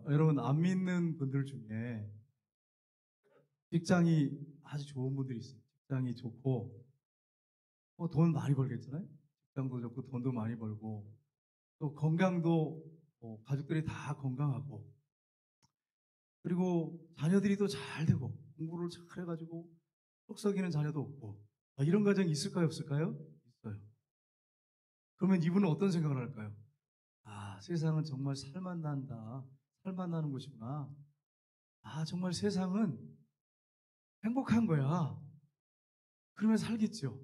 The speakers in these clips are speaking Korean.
여러분, 안 믿는 분들 중에 직장이 아주 좋은 분들이 있어요. 직장이 좋고, 돈 많이 벌겠잖아요? 직장도 좋고, 돈도 많이 벌고, 또 건강도, 가족들이 다 건강하고, 그리고 자녀들이 또 잘 되고, 공부를 잘 해가지고, 속썩이는 자녀도 없고, 이런 가정이 있을까요? 없을까요? 있어요. 그러면 이분은 어떤 생각을 할까요? 세상은 정말 살만 난다. 살만 나는 곳이구나. 정말 세상은 행복한 거야. 그러면 살겠죠.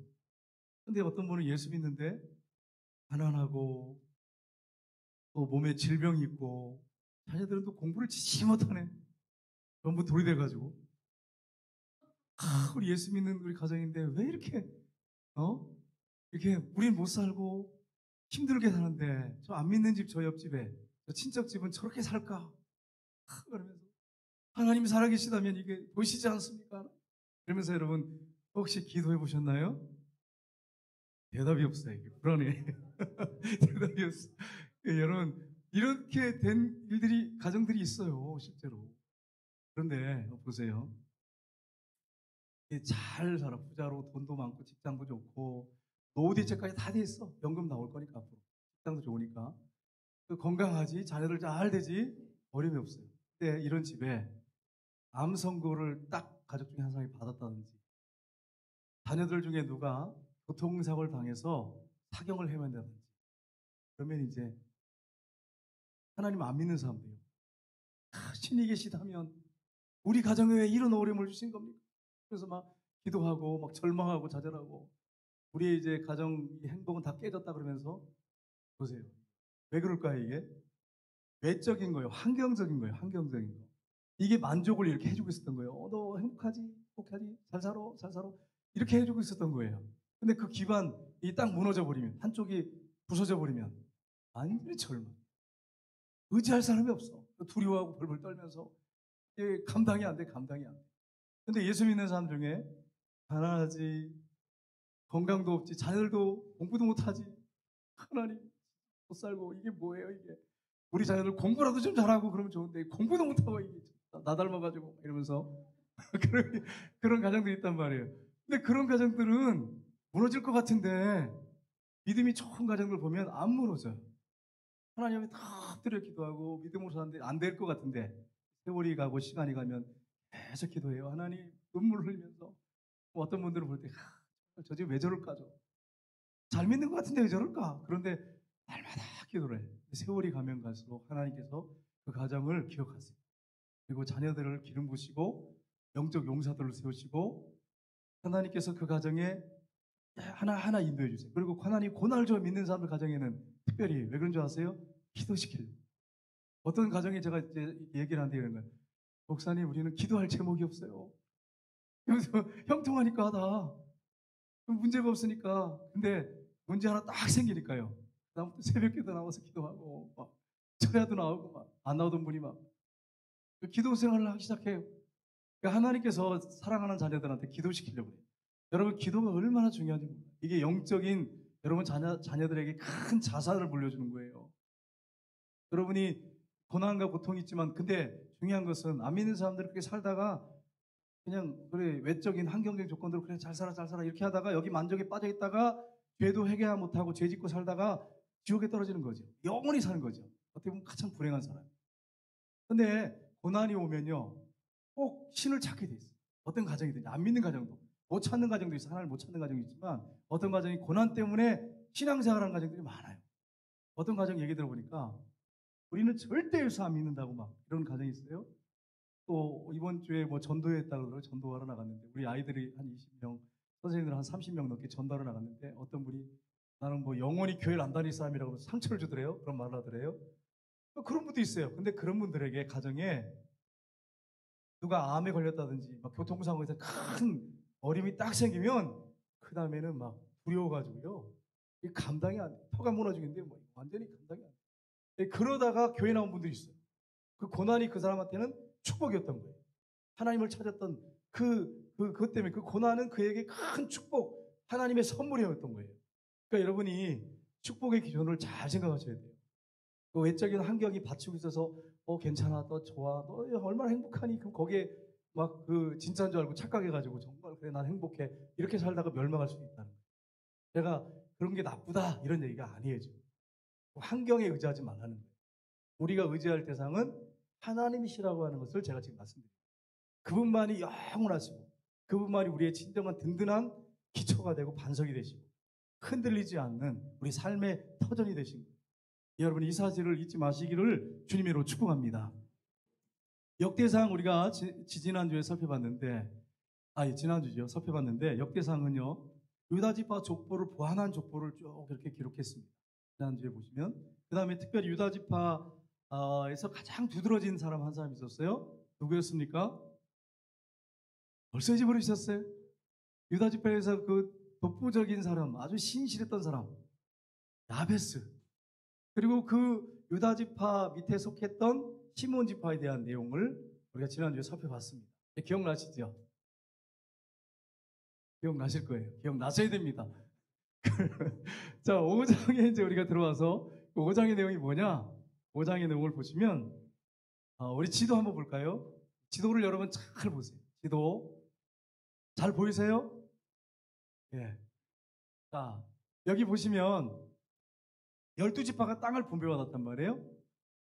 근데 어떤 분은 예수 믿는데 가난하고 또 몸에 질병이 있고 자녀들은 또 공부를 지지 못하네. 전부 돌이 돼가지고 우리 예수 믿는 우리 가정인데 왜 이렇게 어 이렇게 우린 못 살고 힘들게 사는데 저 안 믿는 집 저 옆집에 저 친척 집은 저렇게 살까? 그러면서 하나님이 살아계시다면 이게 보시지 않습니까? 그러면서 여러분 혹시 기도해 보셨나요? 대답이 없어요. 이게 불안해. 대답이 없어. 여러분 이렇게 된 일들이 가정들이 있어요. 실제로. 그런데 보세요. 잘 살아. 부자로 돈도 많고 직장도 좋고 노후 대책까지 다 돼 있어. 연금 나올 거니까 앞으로. 직장도 좋으니까. 건강하지. 자녀들 잘 되지. 어려움이 없어요. 근데 이런 집에 암 선고를 딱 가족 중에 한 사람이 받았다든지 자녀들 중에 누가 교통사고를 당해서 사경을 헤맨다든지 그러면 이제 하나님 안 믿는 사람들이요. 신이 계시다면 우리 가정에 왜 이런 어려움을 주신 겁니까? 그래서 막 기도하고 막 절망하고 좌절하고 우리의 이제 가정 행복은 다 깨졌다 그러면서 보세요. 왜 그럴까요 이게? 외적인 거예요. 환경적인 거예요. 환경적인 거. 이게 만족을 이렇게 해주고 있었던 거예요. 너 행복하지? 행복하지? 잘 살아? 잘 살아? 이렇게 해주고 있었던 거예요. 근데 그 기반이 딱 무너져 버리면 한쪽이 부서져 버리면 완전히 절망. 의지할 사람이 없어. 두려워하고 벌벌 떨면서 감당이 안 돼. 감당이 안 돼. 근데 예수 믿는 사람 중에 가난하지, 건강도 없지, 자녀들도 공부도 못하지. 하나님 못 살고 이게 뭐예요 이게? 우리 자녀들 공부라도 좀 잘하고 그러면 좋은데 공부도 못하고 이게 나 닮아가지고 이러면서 그런 가정들이 있단 말이에요. 근데 그런 가정들은 무너질 것 같은데 믿음이 좋은 가정들 보면 안 무너져요. 하나님이 다 엎드려 기도하고 믿음으로 사는데 안 될 것 같은데 세월이 가고 시간이 가면 계속 기도해요. 하나님 눈물 흘리면서 어떤 분들은 볼 때 저 집 왜 저럴까 잘 믿는 것 같은데 왜 저럴까? 그런데 날마다 기도를 해. 세월이 가면 갈수록 하나님께서 그 가정을 기억하세요. 그리고 자녀들을 기름 부시고 영적 용사들을 세우시고 하나님께서 그 가정에 하나하나 인도해 주세요. 그리고 하나님 고난을 좀 믿는 사람들 가정에는 특별히 왜 그런 줄 아세요? 기도시키려고. 어떤 가정에 제가 이제 얘기를 하는데 이런 거예요. 목사님 우리는 기도할 제목이 없어요. 그래서 형통하니까 하다. 문제가 없으니까. 근데 문제 하나 딱 생기니까요. 다음부터 새벽기도 나와서 기도하고 막 철야도 나오고 막 안 나오던 분이 막 기도 생활을 하기 시작해요. 그러니까 하나님께서 사랑하는 자녀들한테 기도시키려고 해요. 여러분 기도가 얼마나 중요한지 몰라요. 이게 영적인 여러분 자녀들에게 큰 자산을 물려주는 거예요. 여러분이 고난과 고통이 있지만 근데 중요한 것은 안 믿는 사람들이 그렇게 살다가 그냥 그래 외적인 환경적인 조건대로 그래 잘 살아 잘 살아 이렇게 하다가 여기 만족에 빠져 있다가 죄도 회개 못하고 죄 짓고 살다가 지옥에 떨어지는 거죠. 영원히 사는 거죠. 어떻게 보면 가장 불행한 사람. 근데 고난이 오면요 꼭 신을 찾게 돼 있어요. 어떤 가정이든지 안 믿는 가정도 못 찾는 가정도 있어 하나님을 못 찾는 가정이 있지만 어떤 가정이 고난 때문에 신앙생활하는 가정들이 많아요. 어떤 가정 얘기 들어보니까 우리는 절대 예수 안 믿는다고 막 이런 가정이 있어요. 또 이번 주에 뭐 전도회 했다고 그러고 전도하러 나갔는데 우리 아이들이 한 20명, 선생님들 한 30명 넘게 전도하러 나갔는데 어떤 분이 나는 뭐 영원히 교회를 안 다닐 사람이라고 상처를 주더래요. 그런 말을 하더래요. 그런 분도 있어요. 근데 그런 분들에게 가정에 누가 암에 걸렸다든지 막 교통사고에서 큰 어림이 딱 생기면 그 다음에는 막 두려워가지고요. 이 감당이 안 돼. 혀가 무너지는데 뭐 완전히 감당이 안 돼. 그러다가 교회 나온 분들이 있어요. 그 고난이 그 사람한테는 축복이었던 거예요. 하나님을 찾았던 그것 때문에 그 고난은 그에게 큰 축복, 하나님의 선물이었던 거예요. 그러니까 여러분이 축복의 기준을 잘 생각하셔야 돼요. 그 외적인 환경이 받치고 있어서 괜찮아, 너 좋아, 너 얼마나 행복하니? 그럼 거기에 막 그 진짜인 줄 알고 착각해가지고 정말 그래 난 행복해 이렇게 살다가 멸망할 수도 있다는 거예요. 제가 그런 게 나쁘다 이런 얘기가 아니에요. 지금. 환경에 의지하지 말라는 거예요. 우리가 의지할 대상은 하나님이시라고 하는 것을 제가 지금 말씀드립니다. 그분만이 영원하시고 그분만이 우리의 진정한 든든한 기초가 되고 반석이 되시고 흔들리지 않는 우리 삶의 터전이 되신 거예요. 여러분 이 사실을 잊지 마시기를 주님으로 축복합니다. 역대상 우리가 지난주에 살펴봤는데 지난주죠. 살펴봤는데 역대상은요. 유다지파 족보를 보완한 족보를 쭉 이렇게 기록했습니다. 지난주에 보시면 그 다음에 특별히 유다지파에서 가장 두드러진 사람 한 사람이 있었어요. 누구였습니까? 벌써 잊어버리셨어요? 유다지파에서 그 독보적인 사람, 아주 신실했던 사람 야베스. 그리고 그 유다지파 밑에 속했던 시몬지파에 대한 내용을 우리가 지난주에 살펴봤습니다. 기억나시죠? 기억나실 거예요. 기억나셔야 됩니다. 자, 5장에 이제 우리가 들어와서 5장의 내용이 뭐냐? 5장의 내용을 보시면 우리 지도 한번 볼까요? 지도를 여러분 잘 보세요. 지도 잘 보이세요? 예. 자, 여기 보시면 12지파가 땅을 분배받았단 말이에요.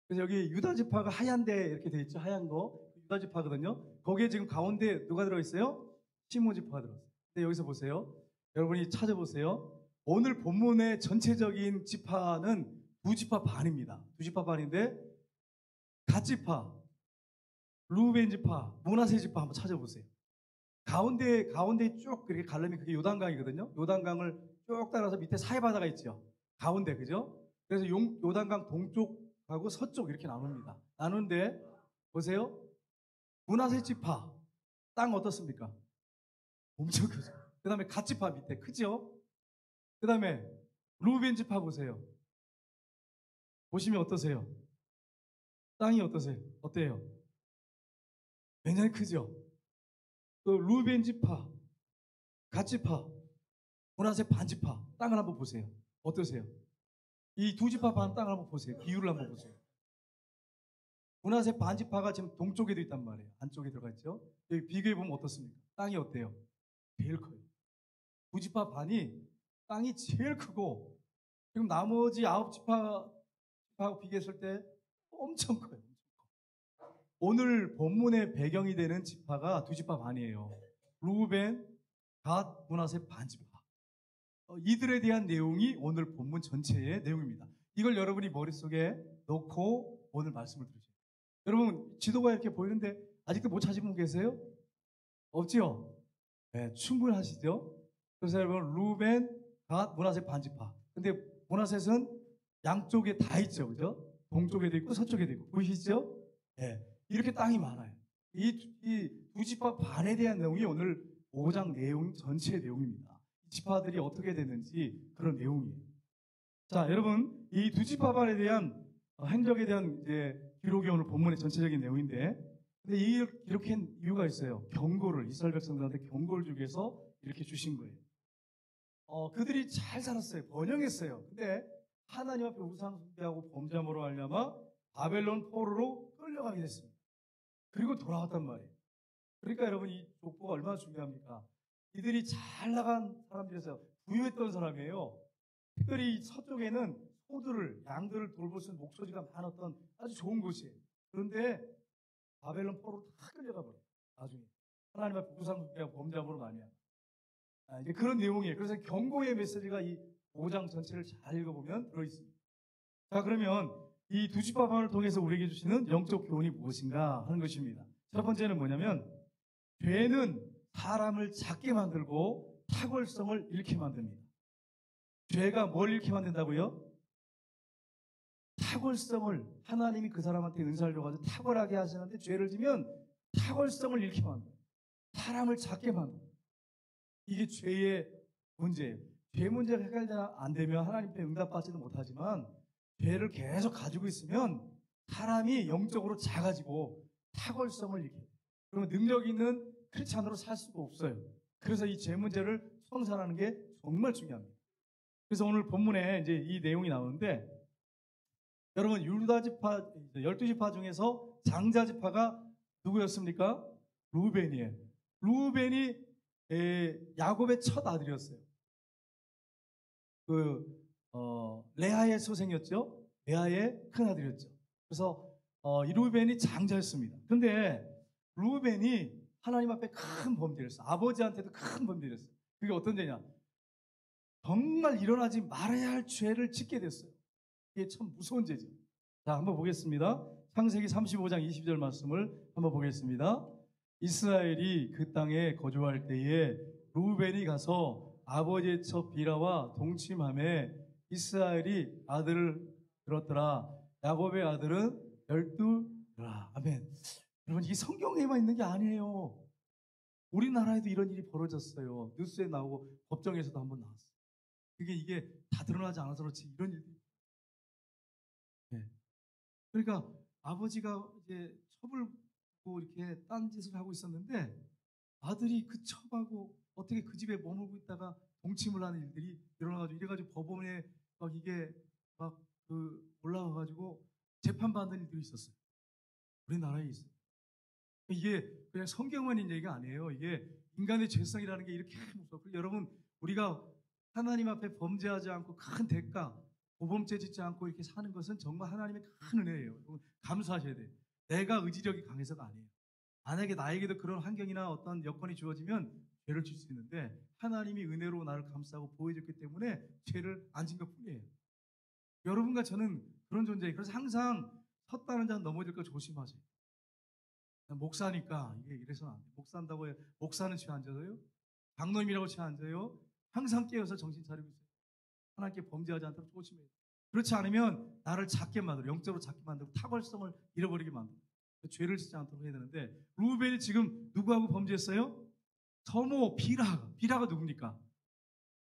그래서 여기 유다지파가 하얀데 이렇게 돼 있죠. 하얀 거 유다지파거든요. 거기에 지금 가운데 누가 들어있어요? 시몬지파가 들어있어요. 근데 여기서 보세요. 여러분이 찾아보세요. 오늘 본문의 전체적인 지파는 2지파 반입니다. 2지파 반인데 갓지파, 루벤지파, 므낫세지파 한번 찾아보세요. 가운데 쭉 그렇게 가르면 그게 요단강이거든요. 요단강을 쭉 따라서 밑에 사해바다가 있죠. 가운데 그죠? 그래서 요단강 동쪽하고 서쪽 이렇게 나눕니다. 나누는데 보세요. 므낫세지파 땅 어떻습니까? 엄청 크죠. 그 다음에 갓지파 밑에 크죠? 그 다음에 루벤지파 보세요. 보시면 어떠세요? 땅이 어떠세요? 어때요? 굉장히 크죠? 또 루벤지파, 갓지파, 므낫세 반지파 땅을 한번 보세요. 어떠세요? 이 2지파 반 땅을 한번 보세요. 비율을 한번 보세요. 므낫세 반지파가 지금 동쪽에도 있단 말이에요. 안쪽에 들어가 있죠? 여기 비교해 보면 어떻습니까? 땅이 어때요? 제일 커요. 2지파 반이 땅이 제일 크고 지금 나머지 9지파하고 비교했을 때 엄청 커요. 오늘 본문의 배경이 되는 지파가 2지파 반이에요. 루벤, 갓, 므낫세 반지파. 이들에 대한 내용이 오늘 본문 전체의 내용입니다. 이걸 여러분이 머릿속에 넣고 오늘 말씀을 들으세요. 여러분 지도가 이렇게 보이는데 아직도 못 찾은 분 계세요? 없지요? 네, 충분하시죠? 그래서 여러분 루벤, 갓, 므낫세 반지파. 근데 므낫셋은 양쪽에 다 있죠, 그죠? 동쪽에도 있고 서쪽에도 있고 보이시죠? 네, 이렇게 땅이 많아요. 이 2지파 반에 대한 내용이 오늘 5장 내용 전체의 내용입니다. 지파들이 어떻게 됐는지 그런 내용이에요. 자, 여러분 이 2지파 반에 대한 행적에 대한 이제 기록이 오늘 본문의 전체적인 내용인데, 근데 이 기록한 이유가 있어요. 경고를 이스라엘 백성들한테 경고를 주기 위해서 이렇게 주신 거예요. 그들이 잘 살았어요. 번영했어요. 근데 하나님 앞에 우상 숭배하고 범죄함으로 말미암아 바벨론 포로로 끌려가게 됐습니다. 그리고 돌아왔단 말이에요. 그러니까 여러분 이 족보가 얼마나 중요합니까? 이들이 잘 나간 사람들에서 부유했던 사람이에요. 특별히 서쪽에는 소들을, 양들을 돌볼 수 있는 목소리가 많았던 아주 좋은 곳이에요. 그런데 바벨론 포로로 다 끌려가 버려요. 나중에 하나님 앞에 우상 숭배하고 범죄함으로 말미암아. 이제 그런 내용이에요. 그래서 경고의 메시지가 이 5장 전체를 잘 읽어보면 들어있습니다. 자, 그러면 이 2지파 반을 통해서 우리에게 주시는 영적 교훈이 무엇인가 하는 것입니다. 첫 번째는 뭐냐면 죄는 사람을 작게 만들고 탁월성을 잃게 만듭니다. 죄가 뭘 잃게 만든다고요? 탁월성을, 하나님이 그 사람한테 은사를 줘가지고 탁월하게 하시는데 죄를 지면 탁월성을 잃게 만들어요. 사람을 작게 만들어요. 이게 죄의 문제예요. 죄 문제가 해결이 안 되면 하나님께 응답받지도 못하지만 죄를 계속 가지고 있으면 사람이 영적으로 작아지고 탁월성을 잃게 돼요. 그러면 능력 있는 크리스찬으로 살 수가 없어요. 그래서 이 죄 문제를 청산하는 게 정말 중요합니다. 그래서 오늘 본문에 이제 이 내용이 나오는데 여러분 유다 지파 12지파 중에서 장자 지파가 누구였습니까? 루벤이에요. 루벤이 야곱의 첫 아들이었어요. 레아의 소생이었죠. 레아의 큰 아들이었죠. 그래서 이 루벤이 장자였습니다. 그런데 루벤이 하나님 앞에 큰 범죄를 했어요. 아버지한테도 큰 범죄를 했어요. 그게 어떤 죄냐? 정말 일어나지 말아야 할 죄를 짓게 됐어요. 이게 참 무서운 죄죠. 자, 한번 보겠습니다. 창세기 35장 20절 말씀을 한번 보겠습니다. 이스라엘이 그 땅에 거주할 때에 루벤이 가서 아버지의 첫 비라와 동침함에 이스라엘이 아들을 들었더라. 야곱의 아들은 12라. 아멘. 여러분, 이 성경에만 있는 게 아니에요. 우리나라에도 이런 일이 벌어졌어요. 뉴스에 나오고 법정에서도 한번 나왔어요. 이게 다 드러나지 않아서 그렇지 이런 일들이. 네. 그러니까 아버지가 이제 첩을 보고 이렇게 딴짓을 하고 있었는데 아들이 그 첩하고 어떻게 그 집에 머물고 있다가 동침을 하는 일들이 일어나가지고 이래가지고 법원에 막 이게 막 올라와가지고 재판받는 일들이 있었어요. 우리나라에 있어요. 이게 그냥 성경만 있는 얘기가 아니에요. 이게 인간의 죄성이라는 게 이렇게 무서워. 여러분, 우리가 하나님 앞에 범죄하지 않고 큰 대가, 고범죄 짓지 않고 이렇게 사는 것은 정말 하나님의 큰 은혜예요. 여러분, 감사하셔야 돼요. 내가 의지력이 강해서가 아니에요. 만약에 나에게도 그런 환경이나 어떤 여건이 주어지면 죄를 질 수 있는데 하나님이 은혜로 나를 감싸고 보호해줬기 때문에 죄를 안 진 것뿐이에요. 여러분과 저는 그런 존재예요. 그래서 항상 섰다는 자는 넘어질 거 조심하세요. 목사니까 이게 이래서는 안 돼요. 목사한다고 해요. 목사는 죄 안 져요? 장로님이라고 죄 안 져요? 항상 깨어서 정신 차리고 있어요. 하나님께 범죄하지 않도록 조심해요. 그렇지 않으면 나를 작게 만들고 영적으로 작게 만들고 탁월성을 잃어버리게 만들고 죄를 짓지 않도록 해야 되는데 루벤이 지금 누구하고 범죄했어요? 서모 비라가 누굽니까?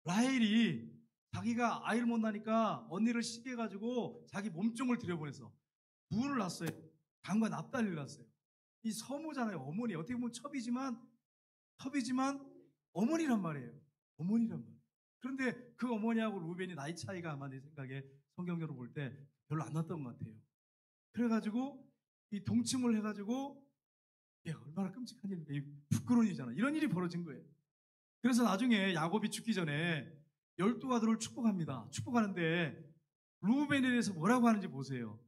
라헬이 자기가 아이를 못 낳으니까 언니를 시게 가지고 자기 몸종을 들여보내서 부를 낳았어요. 강과 납달리를 낳았어요. 이 서모잖아요. 어머니. 어떻게 보면 첩이지만 어머니란 말이에요. 어머니란 말이에요. 그런데 그 어머니하고 루벤이 나이 차이가 아마 내 생각에 성경적으로 볼 때 별로 안 났던 것 같아요. 그래가지고 이 동침을 해가지고 얼마나 끔찍한 일입니까? 이 부끄러운 일이잖아. 이런 일이 벌어진 거예요. 그래서 나중에 야곱이 죽기 전에 12아들을 축복합니다. 축복하는데 루벤에 대해서 뭐라고 하는지 보세요.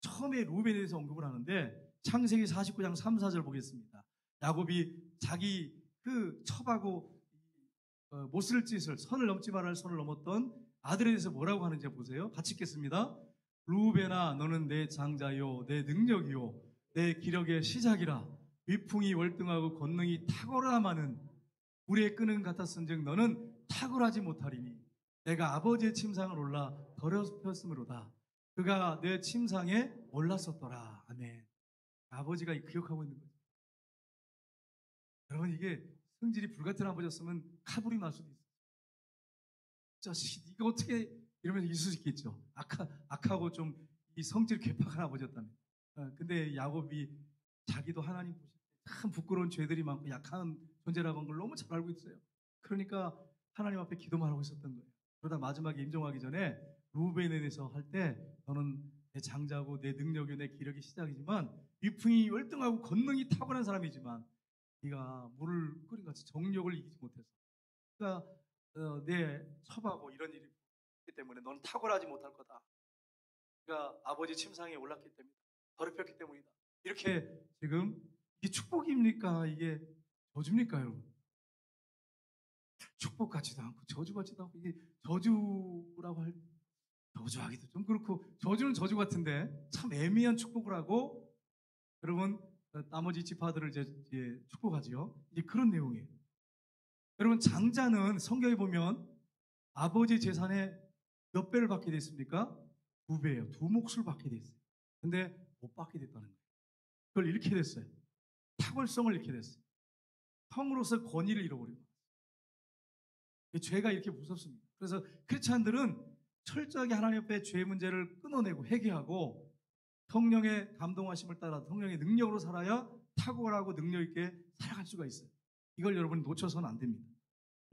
처음에 루벤에 대해서 언급을 하는데 창세기 49장 3, 4절 보겠습니다. 야곱이 자기 그 첩하고 못 쓸 짓을 선을 넘지 말할 선을 넘었던 아들에 대해서 뭐라고 하는지 보세요. 같이 읽겠습니다. 루벤아 너는 내 장자요 내 능력이요 내 기력의 시작이라 위풍이 월등하고 권능이 탁월하마는 불에 끄는 같았은즉 너는 탁월하지 못하리니 내가 아버지의 침상을 올라 더럽혔으므로다. 그가 내 침상에 올랐었더라. 아멘. 아버지가 기억하고 있는 거죠. 여러분 이게 성질이 불같은 아버지였으면 칼불이 날 수도 있어요. 자식 이거 어떻게 이러면서 있을 수 있겠죠. 악하고 좀 이 성질 괴팍한 아버지였다면. 근데 야곱이 자기도 하나님 보실 때 참 부끄러운 죄들이 많고 약한 존재라고 하는 걸 너무 잘 알고 있어요. 그러니까 하나님 앞에 기도만 하고 있었던 거예요. 그러다 마지막에 임종하기 전에 루벤에 대해서 할 때 너는 내 장자고 내 능력이 내 기력이 시작이지만 위풍이 월등하고 권능이 탁월한 사람이지만 네가 물을 끓인 같이 정욕을 이기지 못해서 그러니까 내 첩하고 이런 일이 있기 때문에 너는 탁월하지 못할 거다. 그러니까 아버지 침상에 올랐기 때문에 더럽혔기 때문이다. 이렇게 지금 이게 축복입니까? 이게 저주입니까, 여러분? 축복 같지도 않고 저주 같지도 않고 이게 저주라고 할 저주하기도 좀 그렇고 저주는 저주 같은데 참 애매한 축복을 하고 여러분 나머지 지파들을 이제 축복하지요. 이제 그런 내용이에요. 여러분 장자는 성경에 보면 아버지 재산의 몇 배를 받게 됐습니까? 2배예요. 2몫을 받게 됐어요. 근데 못 받게 됐다는 거예요. 그걸 잃게 됐어요. 탁월성을 잃게 됐어요. 성으로서 권위를 잃어버리고 죄가 이렇게 무섭습니다. 그래서 크리스찬들은 철저하게 하나님 앞에 죄 문제를 끊어내고 회개하고 성령의 감동하심을 따라 성령의 능력으로 살아야 탁월하고 능력 있게 살아갈 수가 있어요. 이걸 여러분이 놓쳐서는 안 됩니다.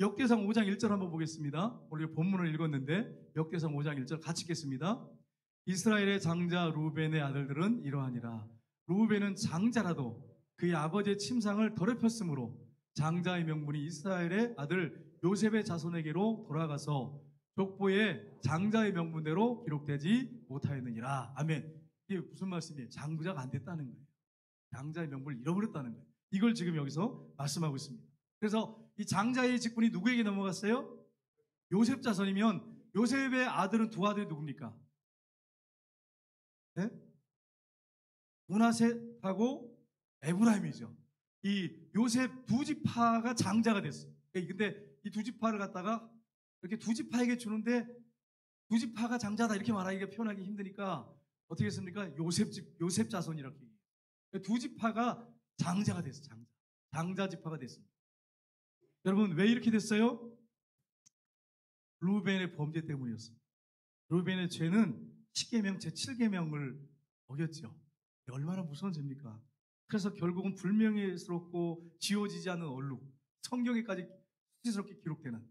역대상 5장 1절 한번 보겠습니다. 우리 본문을 읽었는데 역대상 5장 1절 같이 읽겠습니다. 이스라엘의 장자 루벤의 아들들은 이러하니라. 루벤은 장자라도 그의 아버지의 침상을 더럽혔으므로 장자의 명분이 이스라엘의 아들 요셉의 자손에게로 돌아가서 족보에 장자의 명분대로 기록되지 못하였느니라. 아멘. 이게 무슨 말씀이에요? 장부자가 안 됐다는 거예요. 장자의 명분을 잃어버렸다는 거예요. 이걸 지금 여기서 말씀하고 있습니다. 그래서 이 장자의 직분이 누구에게 넘어갔어요? 요셉 자손이면 요셉의 아들은 두 아들이 누굽니까? 네? 문하셋하고 에브라임이죠. 이 요셉 두 지파가 장자가 됐어요. 근데 이 두 지파를 갖다가 이렇게 두 지파에게 주는데 두 지파가 장자다 이렇게 말하기가 표현하기 힘드니까 어떻게 했습니까? 요셉 자손이라고 얘기해요. 두 지파가 장자가 됐어요. 장자 지파가 됐습니다. 여러분 왜 이렇게 됐어요? 루벤의 범죄 때문이었습니다. 루벤의 죄는 10계명 제7계명을 어겼죠. 얼마나 무서운 죄입니까? 그래서 결국은 불명예스럽고 지워지지 않는 얼룩, 성경에까지 수치스럽게 기록되는,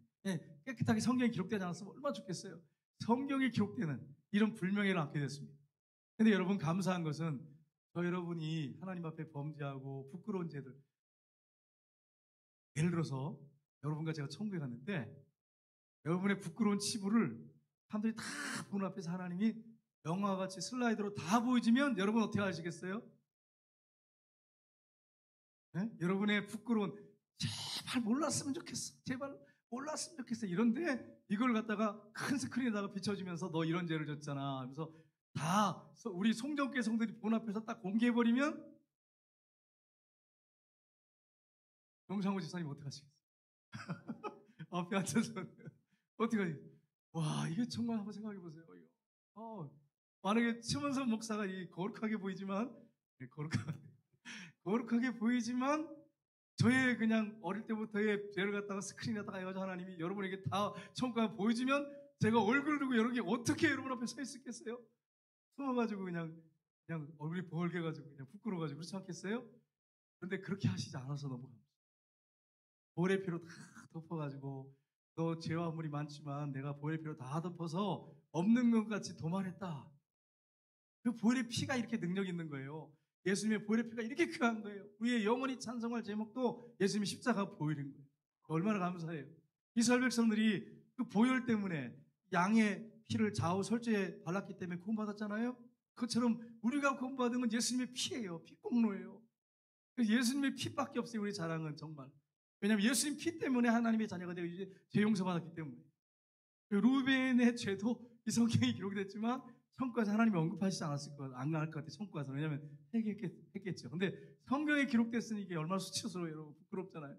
깨끗하게 성경에 기록되지 않았으면 얼마나 좋겠어요. 성경에 기록되는 이런 불명예를 안게 됐습니다. 근데 여러분 감사한 것은 저 여러분이 하나님 앞에 범죄하고 부끄러운 죄들, 예를 들어서 여러분과 제가 천국에 갔는데 여러분의 부끄러운 치부를 사람들이 다 보는 앞에서 하나님이 영화와 같이 슬라이드로 다 보여주면 여러분 어떻게 하시겠어요? 네? 여러분의 부끄러운 제발 몰랐으면 좋겠어. 제발 몰랐으면 좋겠어. 이런데 이걸 갖다가 큰 스크린에다가 비춰주면서 너 이런 죄를 졌잖아 하면서 다 우리 송정교회 성도들이 본 앞에서 딱 공개해버리면 영상호 집사님 어떻게 하시겠어요? 앞에 앉아서 어떻게 하시겠어요? 와 이게 정말 한번 생각해 보세요. 만약에 최원선 목사가 이 거룩하게 보이지만 거룩하게 보이지만 저의 그냥 어릴 때부터의 죄를 갖다가 스크린에다가 해가지고 하나님이 여러분에게 다 천국에 보여주면 제가 얼굴 들고 여러 개 어떻게 여러분 앞에 서 있었겠어요? 숨어가지고 그냥 얼굴이 벌게가지고 그냥 부끄러워가지고 그렇지 않겠어요? 그런데 그렇게 하시지 않아서 너무 감사해요. 보혈의 피로 다 덮어가지고 너 죄와 아무리 많지만 내가 보혈의 피로 다 덮어서 없는 것 같이 도말했다. 그 보혈의 피가 이렇게 능력 있는 거예요. 예수님의 보혈의 피가 이렇게 귀한 거예요. 우리의 영원히 찬송할 제목도 예수님의 십자가 보혈인 거예요. 얼마나 감사해요. 이스라엘 백성들이 그 보혈 때문에 양의 피를 좌우 설주에 발랐기 때문에 구원받았잖아요. 그것처럼 우리가 구원받은 건 예수님의 피예요. 피공로예요. 예수님의 피밖에 없어요. 우리 자랑은 정말. 왜냐하면 예수님 피 때문에 하나님의 자녀가 되고 이제 죄 용서받았기 때문에. 루벤의 죄도 이 성경에 기록이 됐지만 천국에서 하나님이 언급하시지 않았을 것, 안 할 것 같아요. 천국에서. 왜냐하면 회개했겠죠. 근데 성경에 기록됐으니 이게 얼마나 수치스러워요. 여러분 부끄럽잖아요.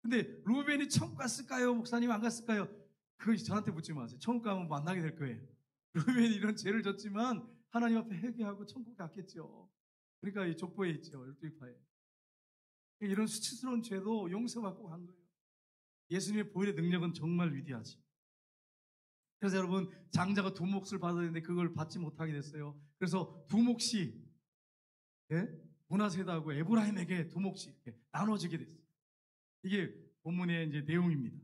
근데 루벤이 천국 갔을까요? 목사님 안 갔을까요? 그거 저한테 묻지 마세요. 천국 가면 만나게 될 거예요. 루벤이 이런 죄를 졌지만 하나님 앞에 회개하고 천국 갔겠죠. 그러니까 이 족보에 있죠. 12지파에. 이런 수치스러운 죄도 용서받고 간 거예요. 예수님의 보혈의 능력은 정말 위대하지. 그래서 여러분 장자가 두 몫을 받아야 되는데 그걸 받지 못하게 됐어요. 그래서 두 몫이 문하세다하고 에브라임에게 두 몫이 이렇게 나눠지게 됐어요. 이게 본문의 이제 내용입니다.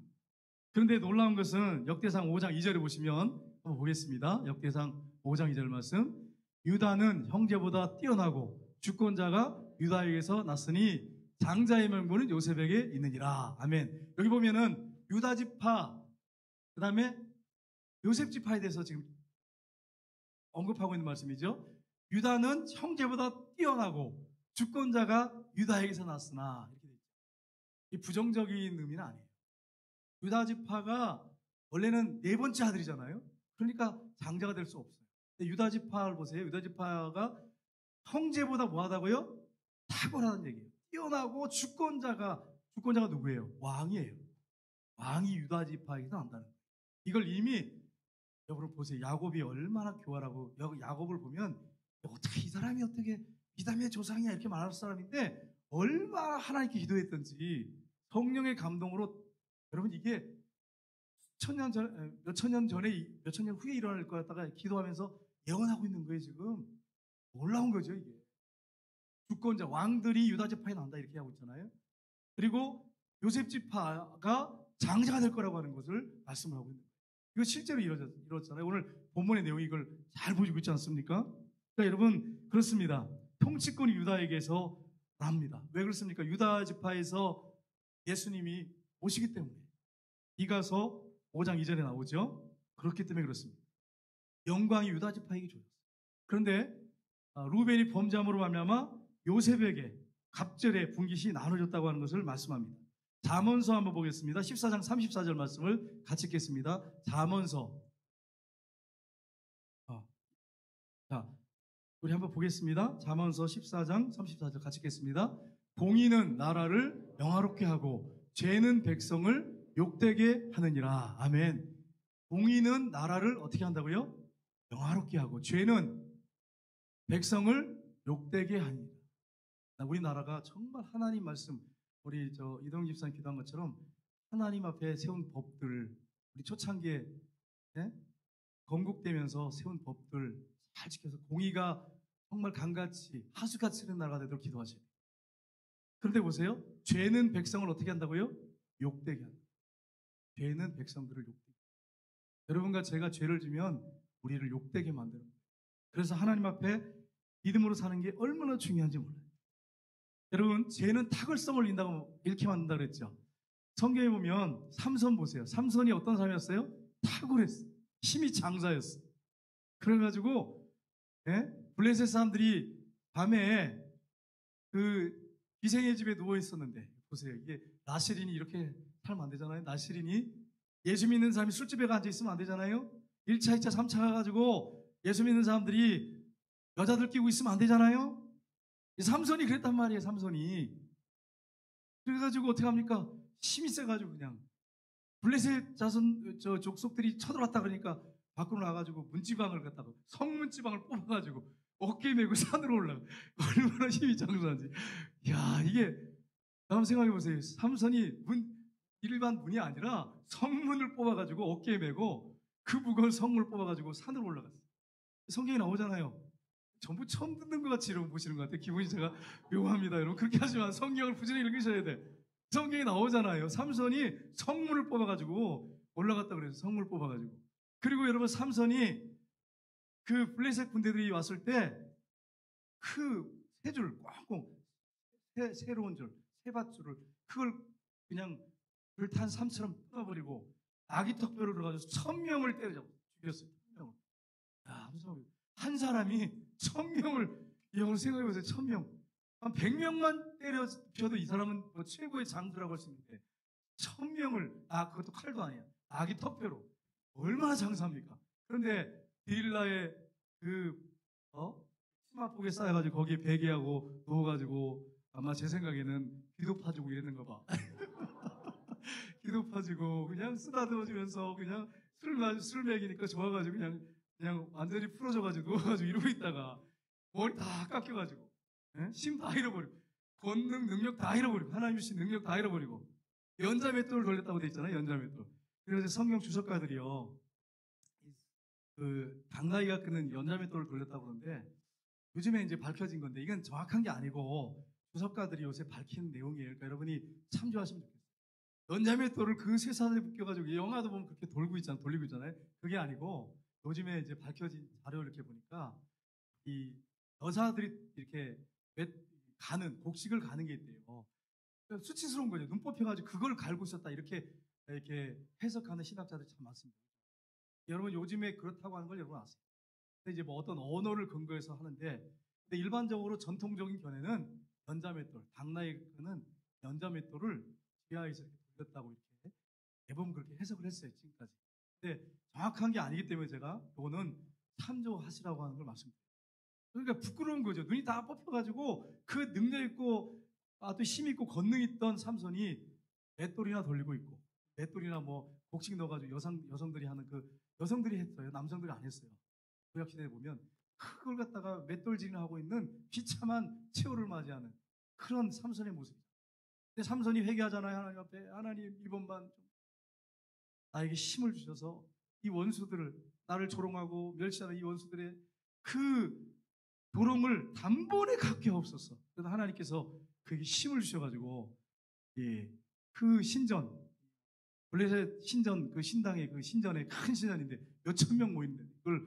그런데 놀라운 것은 역대상 5장 2절에 보시면 한번 보겠습니다. 역대상 5장 2절 말씀. 유다는 형제보다 뛰어나고 주권자가 유다에게서 났으니 장자의 명분은 요셉에게 있느니라. 아멘. 여기 보면은 유다 지파, 그 다음에 요셉 지파에 대해서 지금 언급하고 있는 말씀이죠. 유다는 형제보다 뛰어나고 주권자가 유다에게서 났으나 이렇게 되죠. 이 부정적인 의미는 아니에요. 유다 지파가 원래는 네 번째 아들이잖아요. 그러니까 장자가 될 수 없어요. 근데 유다 지파를 보세요. 유다 지파가 형제보다 뭐하다고요? 탁월하다는 얘기예요. 뛰어나고 주권자가 누구예요? 왕이에요. 왕이 유다 지파에게서 난다는 거예요. 이걸 이미 여러분 보세요. 야곱이 얼마나 교활하고 야곱을 보면 어떻게 이 사람이 어떻게 미담의 조상이야 이렇게 말할 사람인데 얼마나 하나님께 기도했던지 성령의 감동으로 여러분 이게 몇천 년 전에 몇천 년 후에 일어날 것 같다가 기도하면서 예언하고 있는 거예요. 지금 놀라운 거죠. 이게 주권자 왕들이 유다 지파에 난다 이렇게 하고 있잖아요. 그리고 요셉 지파가 장자가 될 거라고 하는 것을 말씀을 하고 있는 거예요. 이거 실제로 이루어졌잖아요. 오늘 본문의 내용이 이걸 잘 보여주고 있지 않습니까? 그러니까 여러분 그렇습니다. 통치권이 유다에게서 납니다. 왜 그렇습니까? 유다 지파에서 예수님이 오시기 때문에. 이가서 5장 2절에 나오죠. 그렇기 때문에 그렇습니다. 영광이 유다 지파에게 주어졌어요. 그런데 루벤이 범죄함으로 말미암아 요셉에게 갑절의 분깃이 나눠졌다고 하는 것을 말씀합니다. 잠언서 한번 보겠습니다. 14장 34절 말씀을 같이 읽겠습니다. 잠언서. 자, 우리 한번 보겠습니다. 잠언서 14장 34절 같이 읽겠습니다. 공의는 나라를 영화롭게 하고 죄는 백성을 욕되게 하느니라. 아멘. 공의는 나라를 어떻게 한다고요? 영화롭게 하고 죄는 백성을 욕되게 하니라. 우리나라가 정말 하나님 말씀, 우리 이동 집사님 기도한 것처럼 하나님 앞에 세운 법들, 우리 초창기에 건국되면서 세운 법들 잘 지켜서 공의가 정말 강같이 하수같이 흐르는 나라가 되도록 기도하세요. 그런데 보세요. 죄는 백성을 어떻게 한다고요? 욕되게 한다. 죄는 백성들을 욕되게 한다. 여러분과 제가 죄를 지면 우리를 욕되게 만듭니다. 그래서 하나님 앞에 믿음으로 사는 게 얼마나 중요한지 몰라요. 여러분, 죄는 탁월성을 잃게 만든다 그랬죠. 성경에 보면 삼손 보세요. 삼손이 어떤 사람이었어요? 탁월했어요. 힘이 장사였어요. 그래가지고 블레셋 사람들이 밤에 그 기생의 집에 누워 있었는데 보세요. 이게 나시린이 이렇게 살면 안 되잖아요. 나시린이 예수 믿는 사람이 술집에 앉아 있으면 안 되잖아요. 1차, 2차, 3차 가가지고 예수 믿는 사람들이 여자들 끼고 있으면 안 되잖아요. 삼손이 그랬단 말이에요. 삼손이. 그래가지고 어떻게 합니까? 힘이 세가지고 그냥 블레셋 자손 족속들이 쳐들어왔다 그러니까 밖으로 나가지고 문지방을 갖다가 성문지방을 뽑아가지고 어깨 메고 산으로 올라가. 얼마나 힘이 장수한지. 야, 이게 한번 생각해 보세요. 삼손이 일반 문이 아니라 성문을 뽑아가지고 어깨에 메고 그 무거운 성문을 뽑아가지고 산으로 올라갔어요. 성경에 나오잖아요. 전부 처음 듣는 것 같이 여러분 보시는 것 같아요. 기분이 제가 묘합니다. 여러분 그렇게 하지만 성경을 부지런히 읽으셔야 돼. 성경에 나오잖아요. 삼손이 성문을 뽑아가지고 올라갔다 그래서 성문을 뽑아가지고. 그리고 여러분 삼손이 그 블레셋 군대들이 왔을 때 그 세 줄 꽁꽁 새로운 줄 세밧줄을 그걸 그냥 불탄 삼처럼 끊어버리고 아기 턱뼈를 들어가지고 1000명을 때려 죽였어요. 1000명을. 야, 한 사람이 1000명을 여러분 생각해보세요. 1000명 한 100명만 때려 죽여도 이 사람은 뭐 최고의 장수라고 할 수 있는데 1000명을 그것도 칼도 아니야. 아기 턱뼈로 얼마나 장사합니까? 그런데 디릴라의 치마폭에 쌓여가지고 거기에 베개하고 누워가지고 아마 제 생각에는 기도 파주고 이랬는가 봐. 기도 파주고 그냥 쓰다듬어주면서 그냥 술 먹이니까 좋아가지고 그냥 완전히 풀어져가지고 누워가지고 이러고 있다가 머리 다 깎여가지고 힘 다 잃어버리고 권능 능력 다 잃어버리고 하나님 주신 능력 다 잃어버리고 연자맷돌을 돌렸다고 돼 있잖아요. 연자맷돌. 그래서 성경 주석가들이요 그 당나귀가 끄는 연자맷돌을 돌렸다고 그러는데 요즘에 이제 밝혀진 건데 이건 정확한 게 아니고 주석가들이 요새 밝힌 내용이에요. 그러니까 여러분이 참조하시면 좋겠어요. 연자맷돌을 그 쇠사슬에 묶여가지고 영화도 보면 그렇게 돌리고 있잖아요. 그게 아니고 요즘에 이제 밝혀진 자료를 이렇게 보니까 이 여자들이 이렇게 곡식을 가는 게 있대요. 수치스러운 거죠. 눈 뽑혀가지고 그걸 갈고 있었다 이렇게 해석하는 신학자들이 참 많습니다. 여러분 요즘에 그렇다고 하는 걸 여러분 아세요? 근데 이제 뭐 어떤 언어를 근거해서 하는데 근데 일반적으로 전통적인 견해는 연자맷돌, 당나귀는 연자맷돌을 지하에서 이렇게 돌렸다고 이렇게 대부분 그렇게 해석을 했어요. 지금까지. 근데 정확한 게 아니기 때문에 제가 이거는 참조하시라고 하는 걸 말씀드려요. 그러니까 부끄러운 거죠. 눈이 다 뽑혀가지고 그 능력 있고 또 힘 있고 권능 있던 삼손이 맷돌이나 돌리고 있고 맷돌이나 뭐 곡식 넣어가지고 여성들이 하는 여성들이 했어요. 남성들이 안 했어요. 구약시대에 보면 그걸 갖다가 맷돌질을 하고 있는 비참한 최후를 맞이하는 그런 삼손의 모습이죠. 근데 삼손이 회개하잖아요. 하나님 앞에 하나님 이번만 좀 나에게 힘을 주셔서 이 원수들을 나를 조롱하고 멸시하는 이 원수들의 그 조롱을 단번에 갚게 없었어. 그래서 하나님께서 그에게 힘을 주셔가지고 그 신전 블레셋 신전 그 신당에 그 신전에 큰 신전인데 몇천 명 모이는데 그걸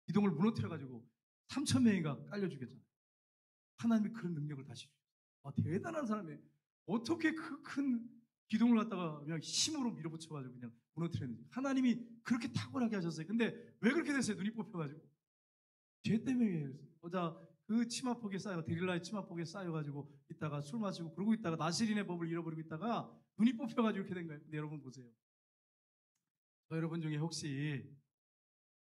기둥을 무너뜨려 가지고 3천 명이가 깔려 죽였잖아요. 하나님이 그런 능력을 다시 주셨어요. 대단한 사람이에요. 어떻게 그 큰 기둥을 갖다가 그냥 힘으로 밀어붙여 가지고 그냥 무너뜨렸는지. 하나님이 그렇게 탁월하게 하셨어요. 근데 왜 그렇게 됐어요? 눈이 뽑혀 가지고. 죄 때문에 여자 그 치마폭에 쌓여 데릴라의 치마폭에 쌓여 가지고 있다가 술 마시고 그러고 있다가 나실인의 법을 잃어버리고 있다가 눈이 뽑혀 가지고 이렇게 된 거예요. 근데 여러분 보세요. 저 여러분 중에 혹시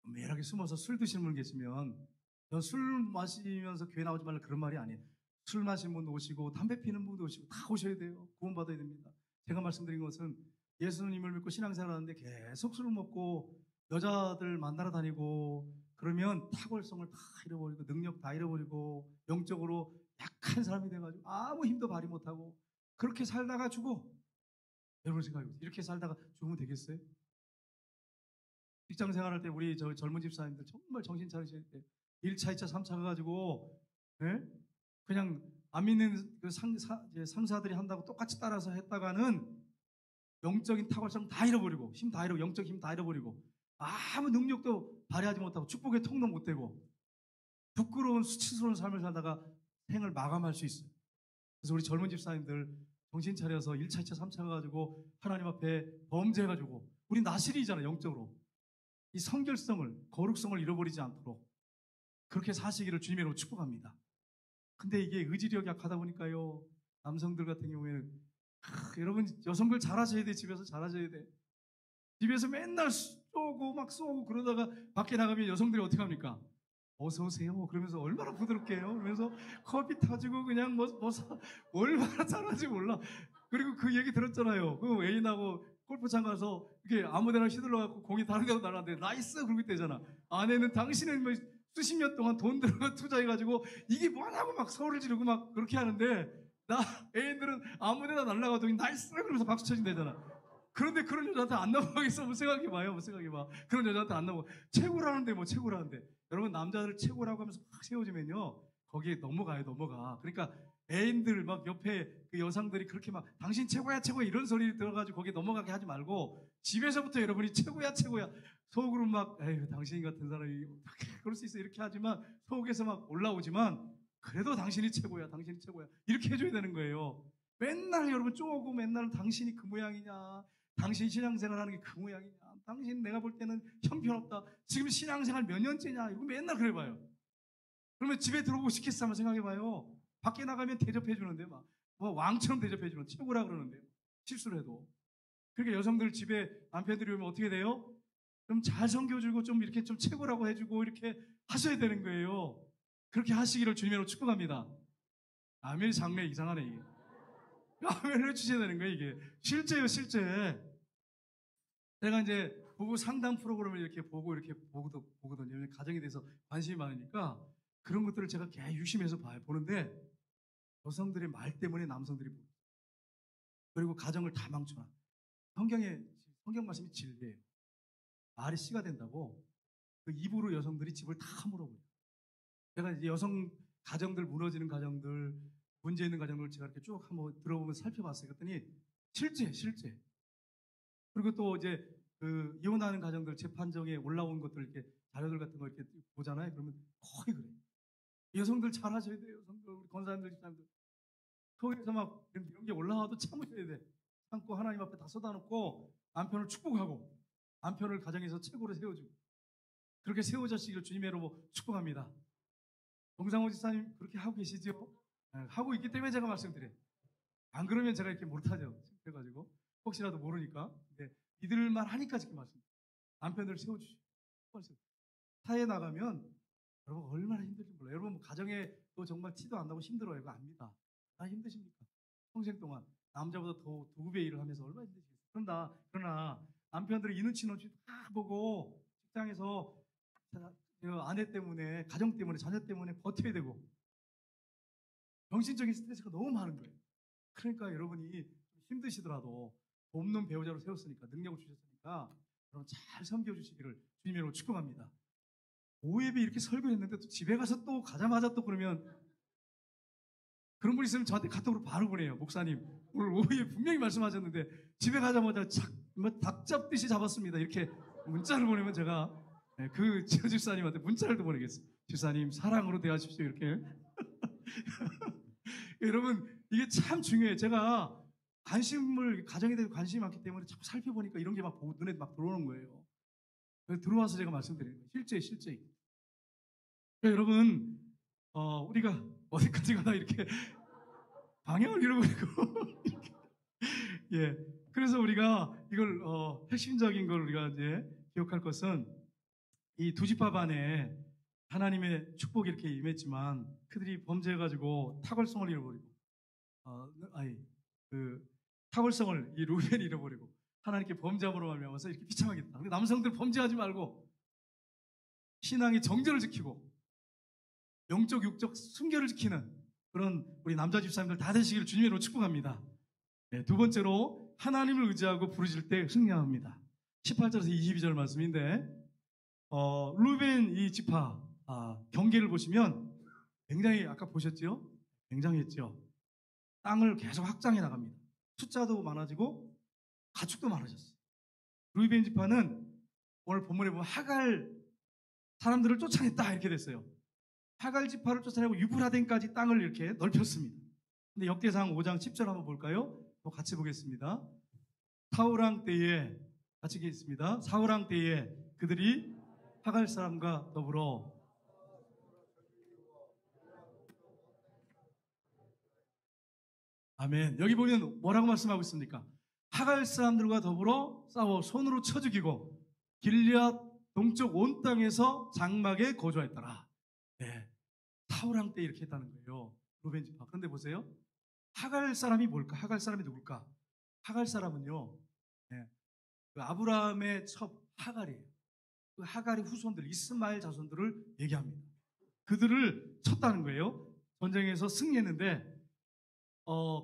매일하게 숨어서 술 드시는 분 계시면 저 술 마시면서 교회 나오지 말라 그런 말이 아니에요. 술 마시는 분도 오시고 담배 피는 분도 오시고 다 오셔야 돼요. 구원받아야 됩니다. 제가 말씀드린 것은 예수님을 믿고 신앙생활 하는데 계속 술을 먹고 여자들 만나러 다니고 그러면 탁월성을 다 잃어버리고 능력 다 잃어버리고 영적으로 약한 사람이 돼가지고 아무 힘도 발휘 못하고 그렇게 살다가 죽어. 여러분 생각해보세요. 이렇게 살다가 죽으면 되겠어요? 직장 생활할 때 우리 저 젊은 집사님들 정말 정신 차리셔야 돼. 1차, 2차, 3차 가가지고 예? 그냥 안 믿는 그 상사들이 한다고 똑같이 따라서 했다가는 영적인 탁월성 다 잃어버리고 힘 다 잃어버리고 영적 힘 다 잃어버리고 아무 능력도 발휘하지 못하고 축복의 통도 못 되고 부끄러운 수치스러운 삶을 살다가 생을 마감할 수 있어요. 그래서 우리 젊은 집사님들 정신 차려서 1차, 2차, 3차 가지고 하나님 앞에 범죄해가지고 우리 나실이잖아요. 영적으로 이 성결성을 거룩성을 잃어버리지 않도록 그렇게 사시기를 주님의 이름으로 축복합니다. 근데 이게 의지력이 약하다 보니까요. 남성들 같은 경우에는 여러분 여성들 잘하셔야 돼. 집에서 잘하셔야 돼. 집에서 맨날 쏘고 막 쏘고 그러다가 밖에 나가면 여성들이 어떻게 합니까? 어서 오세요. 그러면서 얼마나 부드럽게 해요. 그러면서 커피 타주고 그냥 얼마나 잘하는지 몰라. 그리고 그 얘기 들었잖아요. 그 애인하고 골프장 가서 이렇게 아무데나 휘둘러갖고 공이 다른 데로 날아갔는데 나이스 그러고 있대잖아. 아내는 당신은 뭐 수십 년 동안 돈 들어 투자해가지고 이게 뭐냐고 막 소리를 지르고 막 그렇게 하는데 나 애인들은 아무데나 날아가도 나이스 그러면서 박수 쳐준대잖아. 그런데 그런 여자한테 안 넘어가겠어? 한번 생각해봐요. 한번 생각해봐. 그런 여자한테 안 넘어가. 최고라는데 뭐 최고라는데. 여러분 남자들 최고라고 하면서 막 세워주면요. 거기에 넘어가요. 넘어가. 그러니까 애인들 막 옆에 그 여성들이 그렇게 막 당신 최고야 최고야 이런 소리 들어가지고 거기에 넘어가게 하지 말고 집에서부터 여러분이 최고야 최고야 속으로 막 에휴 당신 같은 사람이 어떻게 그럴 수 있어 이렇게 하지만 속에서 막 올라오지만 그래도 당신이 최고야 당신이 최고야 이렇게 해줘야 되는 거예요. 맨날 여러분 쪼고 맨날 당신이 그 모양이냐 당신 신앙생활 하는 게 그 모양이냐 당신 내가 볼 때는 형편없다 지금 신앙생활 몇 년째냐 이거 맨날 그래봐요. 그러면 집에 들어오고 싶겠어 한번 생각해봐요. 밖에 나가면 대접해주는데 막 뭐 왕처럼 대접해주는 최고라 그러는데 실수를 해도 그러니까 여성들 집에 남편들이 오면 어떻게 돼요? 좀 잘 섬겨주고 좀 이렇게 좀 최고라고 해주고 이렇게 하셔야 되는 거예요. 그렇게 하시기를 주님으로 축복합니다. 아멘. 장례 이상하네 이게. 아멘을 해주셔야 되는 거예요 이게. 실제요 실제. 제가 이제 부부 상담 프로그램을 이렇게 보거든요. 가정에 대해서 관심이 많으니까 그런 것들을 제가 계속 유심해서 보는데 여성들의 말 때문에 남성들이 보고 그리고 가정을 다 망쳐놔. 성경 말씀이 진리예요. 말이 씨가 된다고 그 입으로 여성들이 집을 다 물어버려요. 제가 이제 여성 가정들 무너지는 가정들 문제 있는 가정들 제가 이렇게 쭉 한번 들어보면서 살펴봤어요. 그랬더니 실제 그리고 또 이제 그 이혼하는 가정들 재판정에 올라온 것들 이렇게 자료들 같은 거 이렇게 보잖아요. 그러면 거의 그래요. 여성들 잘하셔야 돼요. 여성들 우리 권사님들 집사님들 속에서 막 이런 게 올라와도 참으셔야 돼. 참고 하나님 앞에 다 쏟아놓고 남편을 축복하고 남편을 가정에서 최고로 세워주고 그렇게 세워주시기를 주님의 이름으로 축복합니다. 정상호 집사님 그렇게 하고 계시죠? 하고 있기 때문에 제가 말씀드려요. 안 그러면 제가 이렇게 못하죠. 그래가지고 혹시라도 모르니까 믿을만 하니까 지금 말씀드려요. 남편들을 세워주시고 사회에 나가면 여러분 얼마나 힘들지 몰라요. 여러분 가정에 또 정말 티도 안 나고 힘들어요. 이거 압니다. 다 힘드십니까? 평생 동안 남자보다 더 2배 일을 하면서 얼마나 힘드시겠어요. 그러나 남편들이 이 눈치 다 보고 직장에서 아내 때문에 가정 때문에 자녀 때문에 버텨야 되고 정신적인 스트레스가 너무 많은 거예요. 그러니까 여러분이 힘드시더라도 돕는 배우자로 세웠으니까 능력을 주셨으니까 여러분 잘 섬겨주시기를 주님으로 축복합니다. 오예비 이렇게 설교했는데 또 집에 가서 또 가자마자 또 그러면 그런 분 있으면 저한테 카톡으로 바로 보내요. 목사님 오늘 오후에 분명히 말씀하셨는데 집에 가자마자 닭 잡듯이 잡았습니다. 이렇게 문자를 보내면 제가 그 집사님한테 문자를 또 보내겠어요. 집사님 사랑으로 대하십시오. 이렇게. 여러분 이게 참 중요해요. 제가 가정에 대해 관심이 많기 때문에 자꾸 살펴보니까 이런 게 막 눈에 막 들어오는 거예요. 그래서 들어와서 제가 말씀드리는 거예요. 실제. 여러분 우리가 어디까지 가나 이렇게 방향을 잃어버리고 예. 그래서 우리가 이걸 핵심적인 걸 우리가 이제 기억할 것은 이 두 지파 반에 하나님의 축복이 이렇게 임했지만 그들이 범죄해가지고 탁월성을 잃어버리고 탁월성을 이 루벤이 잃어버리고 하나님께 범죄함으로 말미암아서 이렇게 비참하겠다. 근데 남성들 범죄하지 말고 신앙의 정절을 지키고 영적 육적 순결을 지키는 그런 우리 남자 집사님들 다 되시기를 주님으로 축복합니다. 네, 두 번째로 하나님을 의지하고 부르실 때 승리합니다. 18절에서 22절 말씀인데 루벤 이 지파 경계를 보시면 굉장히 아까 보셨죠? 굉장했죠. 땅을 계속 확장해 나갑니다. 숫자도 많아지고 가축도 많아졌어요. 루벤 지파는 오늘 본문에 보면 하갈 사람들을 쫓아냈다 이렇게 됐어요. 하갈 지파를 쫓아내고 유브라덴까지 땅을 이렇게 넓혔습니다. 근데 역대상 5장 10절 한번 볼까요? 같이 보겠습니다. 사울왕 때에 같이 있습니다. 사울왕 때에 그들이 하갈 사람과 더불어 아멘. 여기 보면 뭐라고 말씀하고 있습니까? 하갈 사람들과 더불어 싸워 손으로 쳐 죽이고 길리앗 동쪽 온 땅에서 장막에 거주하였더라. 네. 사울왕 때 이렇게 했다는 거예요. 루벤 지파. 그런데 보세요. 하갈 사람이 뭘까? 하갈 사람이 누굴까? 하갈 사람은요. 네. 그 아브라함의 첩 하갈이에요. 그 하갈의 후손들 이스마엘 자손들을 얘기합니다. 그들을 쳤다는 거예요. 전쟁에서 승리했는데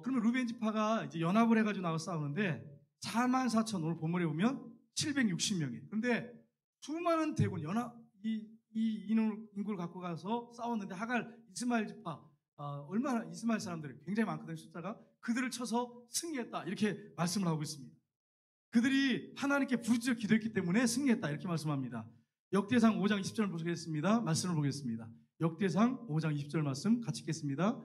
그러면 루벤 지파가 이제 연합을 해가지고 나와 싸우는데 44,000 오늘 본문에 보면 760명이에요. 그런데 수많은 대군 이 인구를 갖고 가서 싸웠는데 하갈 이스마엘 지파 얼마나 이스마엘 사람들이 굉장히 많거든요. 숫자가 그들을 쳐서 승리했다 이렇게 말씀을 하고 있습니다. 그들이 하나님께 부르짖어 기도했기 때문에 승리했다 이렇게 말씀합니다. 역대상 5장 20절 보겠습니다. 말씀을 보겠습니다. 역대상 5장 20절 말씀 같이 읽겠습니다.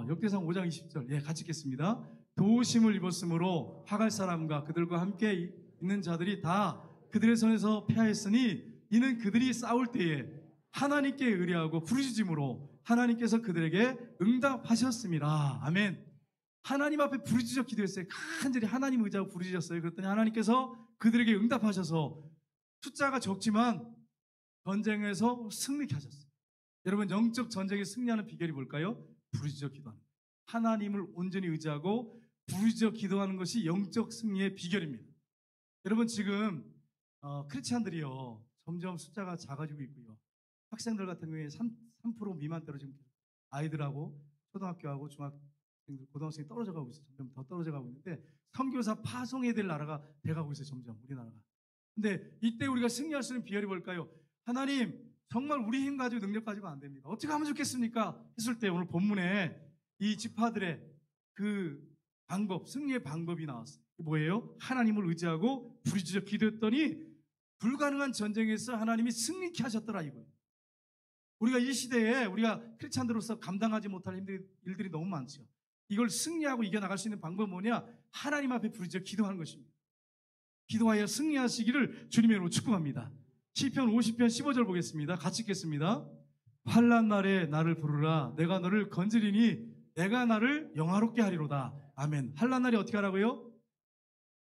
역대상 5장 20절 예, 같이 읽겠습니다. 도우심을 입었으므로 하갈 사람과 그들과 함께 있는 자들이 다 그들의 손에서 패하였으니 이는 그들이 싸울 때에 하나님께 의뢰하고 부르짖음으로 하나님께서 그들에게 응답하셨습니다. 아멘. 하나님 앞에 부르짖어 기도했어요. 간절히 하나님 의지하고 부르짖었어요. 그랬더니 하나님께서 그들에게 응답하셔서 숫자가 적지만 전쟁에서 승리케 하셨어요. 여러분 영적 전쟁에 승리하는 비결이 뭘까요? 부르짖어 기도하는 거예요. 하나님을 온전히 의지하고 부르짖어 기도하는 것이 영적 승리의 비결입니다. 여러분 지금 크리스찬들이요 점점 숫자가 작아지고 있고요. 학생들 같은 경우에 3% 미만대로 지금 아이들하고 초등학교하고 중학생들, 고등학생이 떨어져 가고 있어요. 점점 더 떨어져 가고 있는데 선교사 파송해야 될 나라가 돼가고 있어요. 점점 우리나라가. 근데 이때 우리가 승리할 수 있는 비결이 뭘까요? 하나님 정말 우리 힘 가지고 능력 가지고 안 됩니다. 어떻게 하면 좋겠습니까? 했을 때 오늘 본문에 이 지파들의 그 방법, 승리의 방법이 나왔어요. 뭐예요? 하나님을 의지하고 부르짖어 기도했더니 불가능한 전쟁에서 하나님이 승리케 하셨더라 이거예요. 우리가 이 시대에 우리가 크리스찬들로서 감당하지 못할 일들이 너무 많죠. 이걸 승리하고 이겨나갈 수 있는 방법은 뭐냐? 하나님 앞에 부르짖어 기도하는 것입니다. 기도하여 승리하시기를 주님의 이름으로 축복합니다. 시편 50편 15절 보겠습니다. 같이 읽겠습니다. 환난 날에 나를 부르라. 내가 너를 건지리니 내가 나를 영화롭게 하리로다. 아멘. 환난 날에 어떻게 하라고요?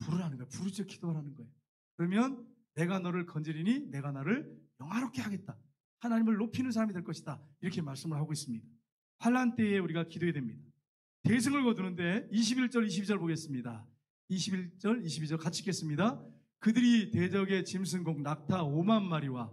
부르라는 거예요. 부르짖어 기도하라는 거예요. 그러면 내가 너를 건지리니 내가 나를 영화롭게 하겠다. 하나님을 높이는 사람이 될 것이다. 이렇게 말씀을 하고 있습니다. 환난 때에 우리가 기도해야 됩니다. 대승을 거두는데 21절 22절 보겠습니다. 21절 22절 같이 읽겠습니다. 그들이 대적의 짐승공 낙타 5만 마리와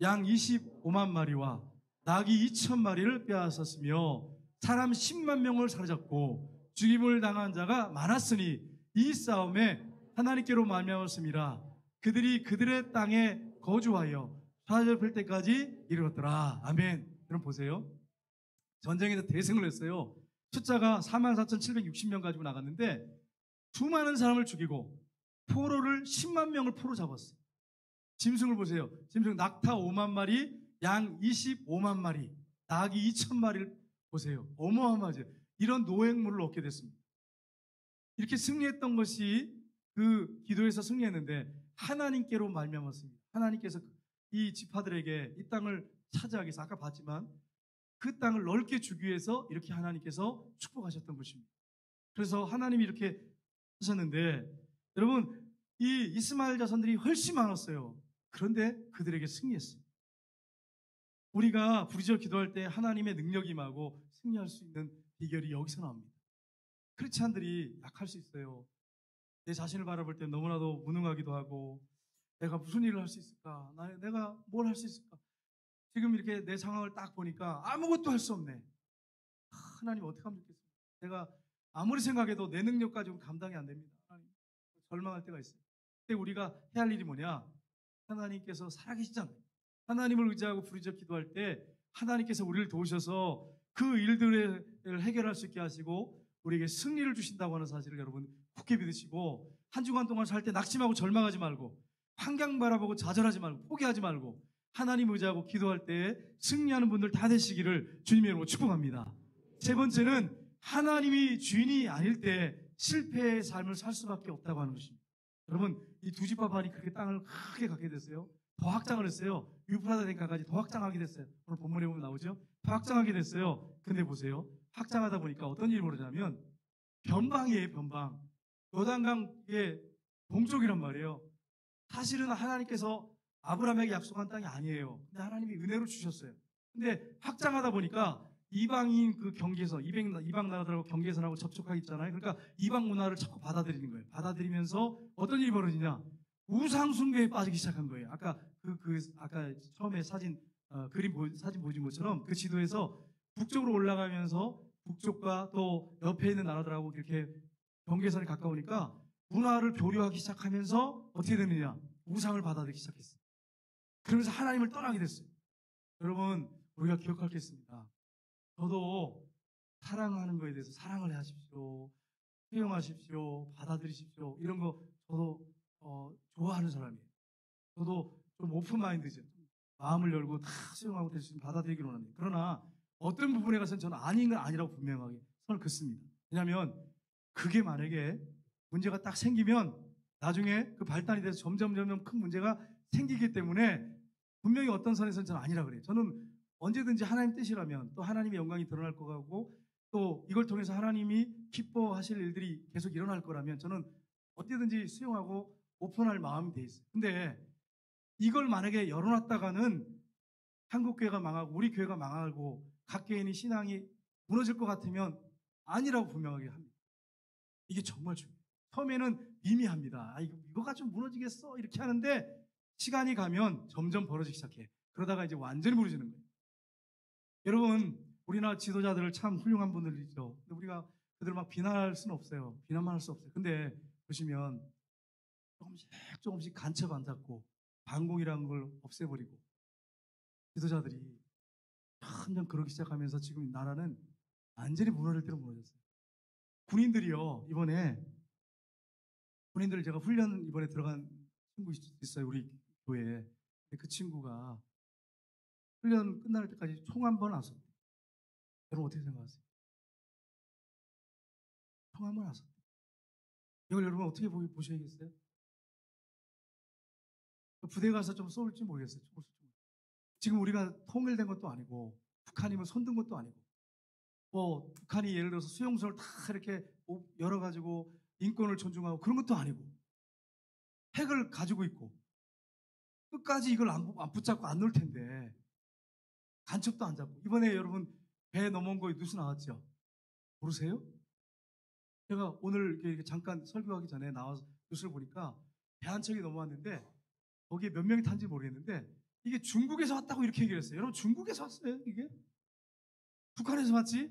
양 25만 마리와 낙이 2천 마리를 빼앗았으며 사람 10만 명을 사로잡고 죽임을 당한 자가 많았으니 이 싸움에 하나님께로 말미암았음이라. 그들이 그들의 땅에 거주하여 사로잡힐 때까지 이르렀더라. 아멘. 여러분 보세요. 전쟁에서 대승을 했어요. 숫자가 44,760명 가지고 나갔는데 수많은 사람을 죽이고 포로를 10만 명을 포로 잡았어요. 짐승을 보세요. 짐승 낙타 5만 마리, 양 25만 마리, 낙이 2,000마리를 보세요. 어마어마하죠. 이런 노획물을 얻게 됐습니다. 이렇게 승리했던 것이 그 기도에서 승리했는데 하나님께로 말미암았습니다. 하나님께서 이 지파들에게 이 땅을 차지하기 위해서 아까 봤지만 그 땅을 넓게 주기 위해서 이렇게 하나님께서 축복하셨던 것입니다. 그래서 하나님이 이렇게 하셨는데 여러분 이 이스마엘 자손들이 훨씬 많았어요. 그런데 그들에게 승리했어요. 우리가 부르짖어 기도할 때 하나님의 능력이 임하고 승리할 수 있는 비결이 여기서 나옵니다. 크리스찬들이 약할 수 있어요. 내 자신을 바라볼 때 너무나도 무능하기도 하고 내가 무슨 일을 할 수 있을까? 내가 뭘 할 수 있을까? 지금 이렇게 내 상황을 딱 보니까 아무것도 할 수 없네. 하나님 어떻게 하면 좋겠습니까? 내가 아무리 생각해도 내 능력 가지고 감당이 안 됩니다. 하나님, 절망할 때가 있어요. 근데 우리가 해야 할 일이 뭐냐? 하나님께서 살아계시잖아요. 하나님을 의지하고 부르짖어 기도할 때 하나님께서 우리를 도우셔서 그 일들을 해결할 수 있게 하시고 우리에게 승리를 주신다고 하는 사실을 여러분 굳게 믿으시고 한 주간 동안 살 때 낙심하고 절망하지 말고 환경 바라보고 좌절하지 말고 포기하지 말고 하나님 의지하고 기도할 때 승리하는 분들 다 되시기를 주님의 이름으로 축복합니다. 세 번째는 하나님이 주인이 아닐 때 실패의 삶을 살 수밖에 없다고 하는 것입니다. 여러분 이 두 집합안이 그렇게 땅을 크게 갖게 됐어요. 더 확장을 했어요. 유프라데 강 까지 더 확장하게 됐어요. 오늘 본문에 보면 나오죠. 더 확장하게 됐어요. 근데 보세요. 확장하다 보니까 어떤 일이 벌어지냐면 변방이에요. 변방. 요단강의 동쪽이란 말이에요. 사실은 하나님께서 아브라함에게 약속한 땅이 아니에요. 근데 하나님이 은혜로 주셨어요. 근데 확장하다 보니까 이방인 그 경계선, 이방 나라들하고 경계선하고 접촉하고 있잖아요. 그러니까 이방 문화를 자꾸 받아들이는 거예요. 받아들이면서 어떤 일이 벌어지냐? 우상 숭배에 빠지기 시작한 거예요. 아까 아까 처음에 사진 보신 것처럼 그 지도에서 북쪽으로 올라가면서 북쪽과 또 옆에 있는 나라들하고 이렇게 경계선이 가까우니까 문화를 교류하기 시작하면서 어떻게 되느냐? 우상을 받아들이기 시작했어요. 그러면서 하나님을 떠나게 됐어요. 여러분 우리가 기억할 게 있습니다. 저도 사랑하는 거에 대해서 사랑을 하십시오. 수용하십시오. 받아들이십시오. 이런 거 저도 좋아하는 사람이에요. 저도 좀 오픈마인드죠. 마음을 열고 다 수용하고 될 수 있는 받아들이기로 합니다. 그러나 어떤 부분에 가서는 저는 아닌 건 아니라고 분명하게 선을 긋습니다. 왜냐하면 그게 만약에 문제가 딱 생기면 나중에 그 발단이 돼서 점점 큰 문제가 생기기 때문에 분명히 어떤 선에서는 저는 아니라 그래요. 저는 언제든지 하나님 뜻이라면 또 하나님의 영광이 드러날 것 같고 또 이걸 통해서 하나님이 기뻐하실 일들이 계속 일어날 거라면 저는 언제든지 수용하고 오픈할 마음이 돼 있어요. 근데 이걸 만약에 열어놨다가는 한국 교회가 망하고 우리 교회가 망하고 각 개인의 신앙이 무너질 것 같으면 아니라고 분명하게 합니다. 이게 정말 중요해요. 처음에는 미미합니다. 이거가 좀 무너지겠어 이렇게 하는데 시간이 가면 점점 벌어지기 시작해. 그러다가 이제 완전히 무너지는 거예요. 여러분 우리나라 지도자들을 참 훌륭한 분들이죠. 근데 우리가 그들을 막 비난할 수는 없어요. 비난만 할 수 없어요. 근데 보시면 조금씩 간첩 안 잡고 반공이라는 걸 없애버리고 지도자들이 점점 그러기 시작하면서 지금 나라는 완전히 무너질 대로 무너졌어요. 군인들이요 이번에 군인들 제가 훈련 이번에 들어간 친구 있어요. 우리 교회에. 근데 그 친구가 훈련 끝날 때까지 총 한 번 안 쐈대요. 여러분 어떻게 생각하세요? 총 한 번 안 쐈대요. 이걸 여러분 어떻게 보셔야겠어요? 부대 가서 좀 쏠지 모르겠어요. 지금 우리가 통일된 것도 아니고 북한이 뭐 손든 것도 아니고 뭐 북한이 예를 들어서 수용소를 다 이렇게 열어가지고 인권을 존중하고 그런 것도 아니고 핵을 가지고 있고 끝까지 이걸 안 붙잡고 안 놓을 텐데 간첩도 안 잡고 이번에 여러분 배 넘어온 거 뉴스 나왔죠? 모르세요? 제가 오늘 이렇게 잠깐 설교하기 전에 나와서 뉴스를 보니까 배 한 척이 넘어왔는데 거기에 몇 명이 탄지 모르겠는데 이게 중국에서 왔다고 이렇게 얘기를 했어요. 여러분 중국에서 왔어요 이게? 북한에서 왔지?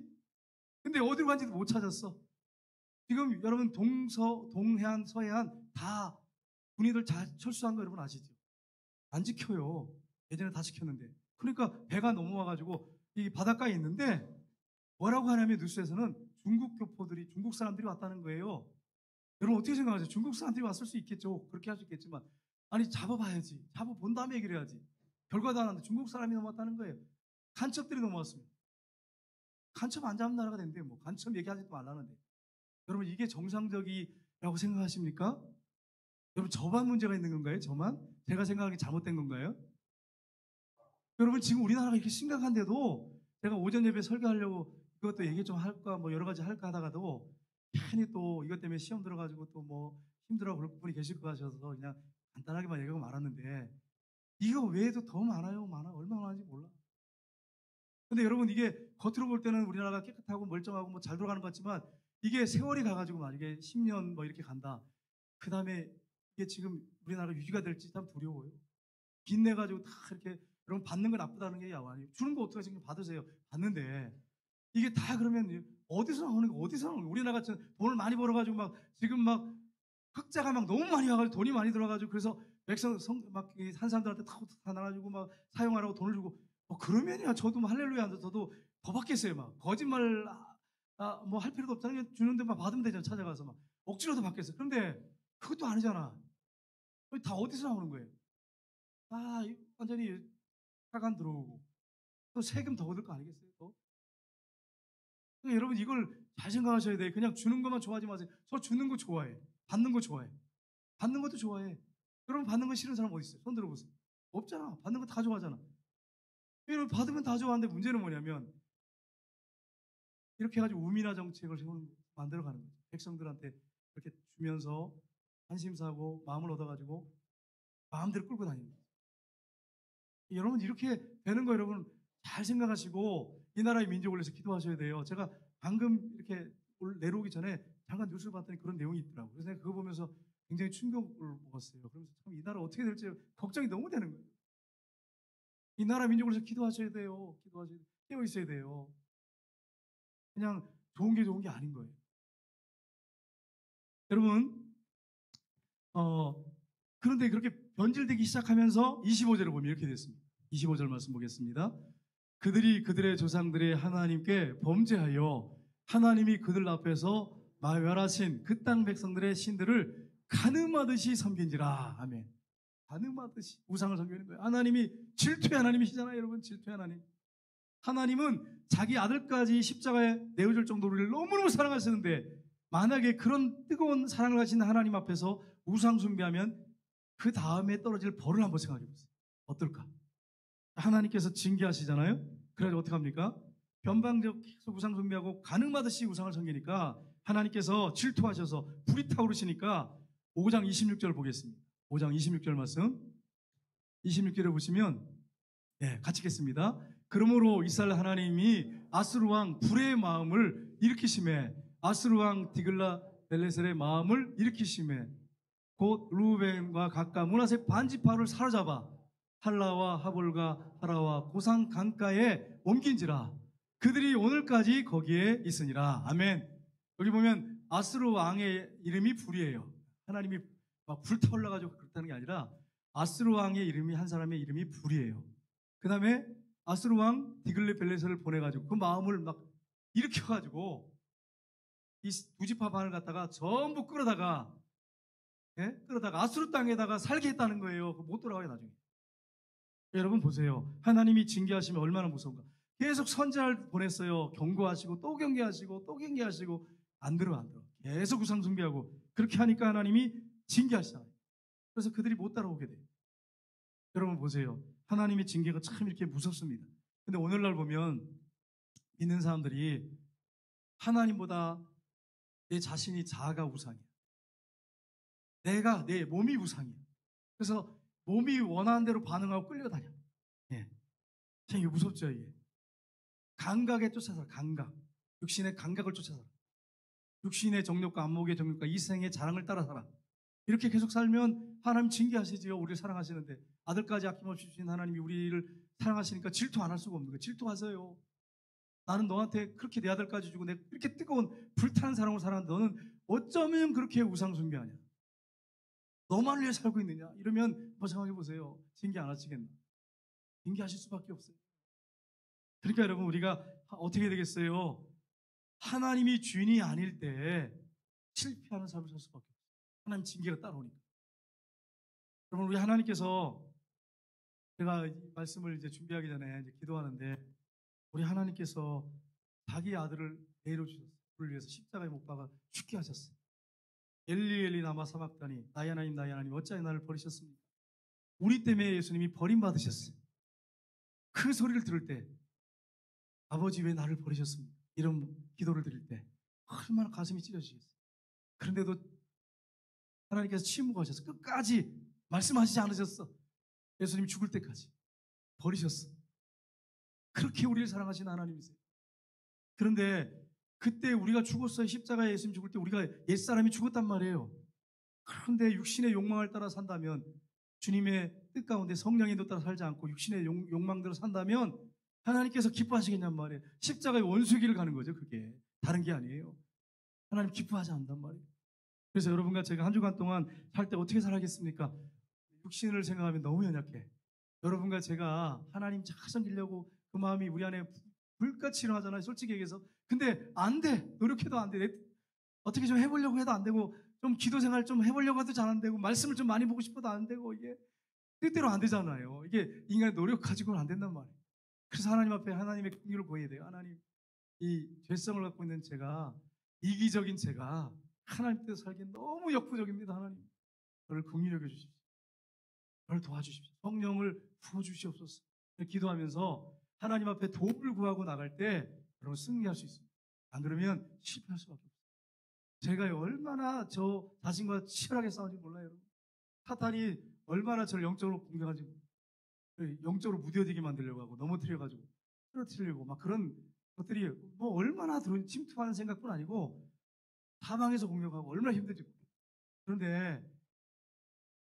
근데 어디로 간지도 못 찾았어. 지금 여러분 동해안, 서해안 다 군인들 잘 철수한 거 여러분 아시죠? 안 지켜요. 예전에 다 지켰는데. 그러니까 배가 넘어와가지고 이 바닷가에 있는데 뭐라고 하냐면 뉴스에서는 중국 교포들이 중국 사람들이 왔다는 거예요. 여러분 어떻게 생각하세요? 중국 사람들이 왔을 수 있겠죠. 그렇게 할 수 있겠지만 아니 잡아봐야지. 잡아본 다음에 얘기를 해야지. 결과도 안 하는데 중국 사람이 넘어왔다는 거예요. 간첩들이 넘어왔습니다. 간첩 안 잡는 나라가 된대요. 뭐 간첩 얘기하지도 말라는데. 여러분 이게 정상적이라고 생각하십니까? 여러분 저만 문제가 있는 건가요? 저만? 제가 생각하기 잘못된 건가요? 여러분 지금 우리나라가 이렇게 심각한데도 제가 오전 예배 설교하려고 이것도 얘기 좀 할까 뭐 여러 가지 할까 하다가도 괜히 또 이것 때문에 시험 들어가지고 또 뭐 힘들어 그럴 분이 계실 것 같아서 그냥 간단하게만 얘기하고 말았는데 이거 외에도 더 많아요. 얼마나 많은지 몰라. 근데 여러분 이게 겉으로 볼 때는 우리나라가 깨끗하고 멀쩡하고 뭐 잘 돌아가는 것 같지만 이게 세월이 가가지고 만약에 10년 뭐 이렇게 간다. 그 다음에 이게 지금 우리나라가 유지가 될지 참 두려워요. 빚내가지고 다 이렇게 여러분 받는 건 나쁘다는 게 아니에요. 주는 거 어떻게 지금 받으세요. 받는데 이게 다 그러면 어디서 나오는 거 어디서 나오는 거 우리나라 같은 돈을 많이 벌어가지고 막 지금 막 흑자가 막 너무 많이 와가지고 돈이 많이 들어가지고 그래서 백성 막한 사람들한테 다 나가지고 막 사용하라고 돈을 주고 그러면야 저도 뭐 할렐루야 하면서 저도 더 받겠어요. 막 거짓말 뭐 할 필요도 없잖아요. 주는데 막 받으면 되잖아. 찾아가서 막 억지로도 받겠어요. 그런데 그것도 아니잖아. 다 어디서 나오는 거예요? 완전히 차관 들어오고 또 세금 더 얻을 거 아니겠어요? 또? 그러니까 여러분 이걸 잘 생각하셔야 돼요. 그냥 주는 것만 좋아하지 마세요. 저 주는 거 좋아해. 받는 거 좋아해. 받는 것도 좋아해. 여러분 받는 거 싫은 사람 어디 있어요? 손 들어보세요. 없잖아. 받는 거 다 좋아하잖아. 여러분 받으면 다 좋아하는데 문제는 뭐냐면 이렇게 해가지고 우민화 정책을 만들어가는 거죠. 백성들한테 이렇게 주면서 안심사고 마음을 얻어가지고 마음대로 끌고 다니는 거예요. 여러분 이렇게 되는 거 여러분 잘 생각하시고 이 나라의 민족을 위해서 기도하셔야 돼요. 제가 방금 이렇게 내려오기 전에 잠깐 뉴스를 봤더니 그런 내용이 있더라고요. 그래서 내가 그거 보면서 굉장히 충격을 먹었어요. 그러면서 참 이 나라 어떻게 될지 걱정이 너무 되는 거예요. 이 나라 민족을 위해서 기도하셔야 돼요. 기도하셔야 돼요. 깨어 있어야 돼요. 그냥 좋은 게 아닌 거예요. 여러분 그런데 그렇게 변질되기 시작하면서 25절을 보면 이렇게 됐습니다. 25절 말씀 보겠습니다. 그들이 그들의 조상들의 하나님께 범죄하여 하나님이 그들 앞에서 멸하신 그 땅 백성들의 신들을 가늠하듯이 섬긴지라. 아멘. 가늠하듯이 우상을 섬기는 거예요. 하나님이 질투의 하나님이시잖아요. 여러분 질투의 하나님. 하나님은 자기 아들까지 십자가에 내어줄 정도로 우리를 너무너무 사랑하시는데 만약에 그런 뜨거운 사랑을 가진 하나님 앞에서 우상 숭배하면 그 다음에 떨어질 벌을 한번 생각해 보세요. 어떨까? 하나님께서 징계하시잖아요. 그래서 어떻게 합니까? 변방적 우상 숭배하고 가늠하듯이 우상을 섬기니까 하나님께서 질투하셔서 불이 타오르시니까 5장 26절 보겠습니다. 5장 26절 말씀 26절에 보시면 같이 읽겠습니다. 그러므로 이스라엘 하나님이 아스루 왕 불의 마음을 일으키심에 아스루 왕 디글라벨레셀의 마음을 일으키심에 곧 루벤과 각각 므낫세 반지파를 사로잡아 할라와 하볼과 하라와 고상 강가에 옮긴지라. 그들이 오늘까지 거기에 있으니라. 아멘. 여기 보면 아스루 왕의 이름이 불이에요. 하나님이 막 불타올라가지고 그렇다는 게 아니라 아스루 왕의 이름이 한 사람의 이름이 불이에요. 그 다음에 아스루 왕 디글레벨레셀을 보내가지고 그 마음을 막 일으켜가지고 이 두 지파 반을 갖다가 전부 끌어다가 아수르 땅에다가 살게 했다는 거예요. 못 돌아가요 나중에. 여러분 보세요. 하나님이 징계하시면 얼마나 무서운가. 계속 선지자를 보냈어요. 경고하시고 또 경계하시고 또 경계하시고 안 들어. 계속 우상 숭배하고 그렇게 하니까 하나님이 징계하시잖아요. 그래서 그들이 못 따라오게 돼요. 여러분 보세요. 하나님의 징계가 참 이렇게 무섭습니다. 근데 오늘날 보면 믿는 사람들이 하나님보다 내 자신이 자아가 우상이야. 내 몸이 우상이야. 그래서 몸이 원하는 대로 반응하고 끌려다녀. 참 이게 무섭죠 이게. 감각에 쫓아서 감각. 육신의 감각을 쫓아서 육신의 정욕과 안목의 정욕과 이생의 자랑을 따라 살아. 이렇게 계속 살면 하나님 징계하시지요. 우리를 사랑하시는데 아들까지 아낌없이 주신 하나님이 우리를 사랑하시니까 질투 안 할 수가 없는 거예요. 질투하세요. 나는 너한테 그렇게 내 아들까지 주고 내가 이렇게 뜨거운 불타는 사랑으로 살았는데 너는 어쩌면 그렇게 우상 숭배하냐. 너만 위해 살고 있느냐. 이러면 한번 생각해 보세요. 징계 안 하시겠나. 징계하실 수밖에 없어요. 그러니까 여러분, 우리가 어떻게 되겠어요? 하나님이 주인이 아닐 때 실패하는 삶을 살 수밖에 없어요. 하나님 징계가 따라오니까. 여러분, 우리 하나님께서, 제가 이 말씀을 이제 준비하기 전에 이제 기도하는데, 우리 하나님께서 자기 아들을 내려 주셨어요. 우리를 위해서 십자가에 못 박아 죽게 하셨어요. 엘리 엘리 라마 사박다니, 나의 하나님 나의 하나님 어찌하여 나를 버리셨습니까? 우리 때문에 예수님이 버림받으셨어요. 그 소리를 들을 때, 아버지 왜 나를 버리셨습니까? 이런 기도를 드릴 때 얼마나 가슴이 찢어지겠어요. 그런데도 하나님께서 침묵하셨어. 끝까지 말씀하시지 않으셨어. 예수님이 죽을 때까지 버리셨어. 그렇게 우리를 사랑하신 하나님이세요. 그런데 그때 우리가 죽었어요. 십자가에 예수님 죽을 때 우리가 옛사람이 죽었단 말이에요. 그런데 육신의 욕망을 따라 산다면, 주님의 뜻 가운데 성령의 인도 따라 살지 않고 육신의 욕망대로 산다면 하나님께서 기뻐하시겠냔 말이에요. 십자가의 원수길을 가는 거죠. 그게 다른 게 아니에요. 하나님 기뻐하지 않는단 말이에요. 그래서 여러분과 제가 한 주간 동안 살 때 어떻게 살아야겠습니까? 육신을 생각하면 너무 연약해. 여러분과 제가 하나님 잘 섬기려고 그 마음이 우리 안에 불같이 일어나잖아요. 솔직히 얘기해서. 근데 안 돼. 노력해도 안 돼. 어떻게 좀 해보려고 해도 안 되고, 좀 기도 생활 좀 해보려고 해도 잘 안 되고, 말씀을 좀 많이 보고 싶어도 안 되고, 이게 뜻대로 안 되잖아요. 이게 인간의 노력 가지고는 안 된단 말이에요. 그래서 하나님 앞에 하나님의 긍휼을 구해야 돼요. 하나님, 이 죄성을 갖고 있는 제가, 이기적인 제가 하나님 뜻대로 살기엔 너무 역부족입니다. 하나님, 저를 긍휼히 여겨주십시오. 저를 도와주십시오. 성령을 부어주시옵소서. 기도하면서 하나님 앞에 도움을 구하고 나갈 때 여러분 승리할 수 있습니다. 안 그러면 실패할 수밖에 없어요. 제가 얼마나 저 자신과 치열하게 싸운지 몰라요. 여러분. 사탄이 얼마나 저를 영적으로 공격하는지, 영적으로 무뎌지게 만들려고 하고 넘어뜨려가지고 떨어뜨리려고 막 그런 것들이 뭐 얼마나 침투하는 생각뿐 아니고 사방에서 공격하고 얼마나 힘들지. 그런데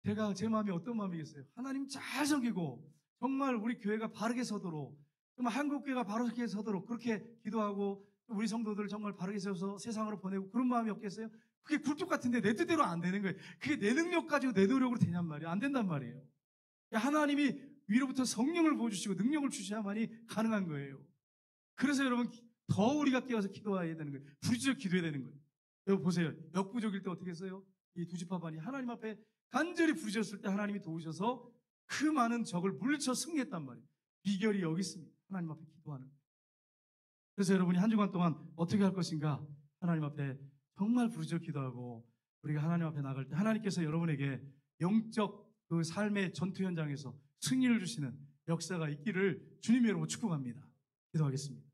제가 제 마음이 어떤 마음이겠어요? 하나님 잘 섬기고 정말 우리 교회가 바르게 서도록, 정말 한국교회가 바르게 서도록 그렇게 기도하고 우리 성도들 정말 바르게 세워서 세상으로 보내고 그런 마음이 없겠어요? 그게 굴뚝 같은데 내 뜻대로 안 되는 거예요. 그게 내 능력 가지고 내 노력으로 되냔 말이에요. 안 된단 말이에요. 하나님이 위로부터 성령을 부어주시고 능력을 주셔야만이 가능한 거예요. 그래서 여러분 더 우리가 깨어서 기도해야 되는 거예요. 부르짖어 기도해야 되는 거예요. 여러분 보세요. 역부족일 때 어떻게 했어요? 이 두 지파반이 하나님 앞에 간절히 부르짖었을 때 하나님이 도우셔서 그 많은 적을 물리쳐 승리했단 말이에요. 비결이 여기 있습니다. 하나님 앞에 기도하는 거예요. 그래서 여러분이 한 주간 동안 어떻게 할 것인가? 하나님 앞에 정말 부르짖어 기도하고 우리가 하나님 앞에 나갈 때 하나님께서 여러분에게 영적 그 삶의 전투 현장에서 승리를 주시는 역사가 있기를 주님의 이름으로 축복합니다. 기도하겠습니다.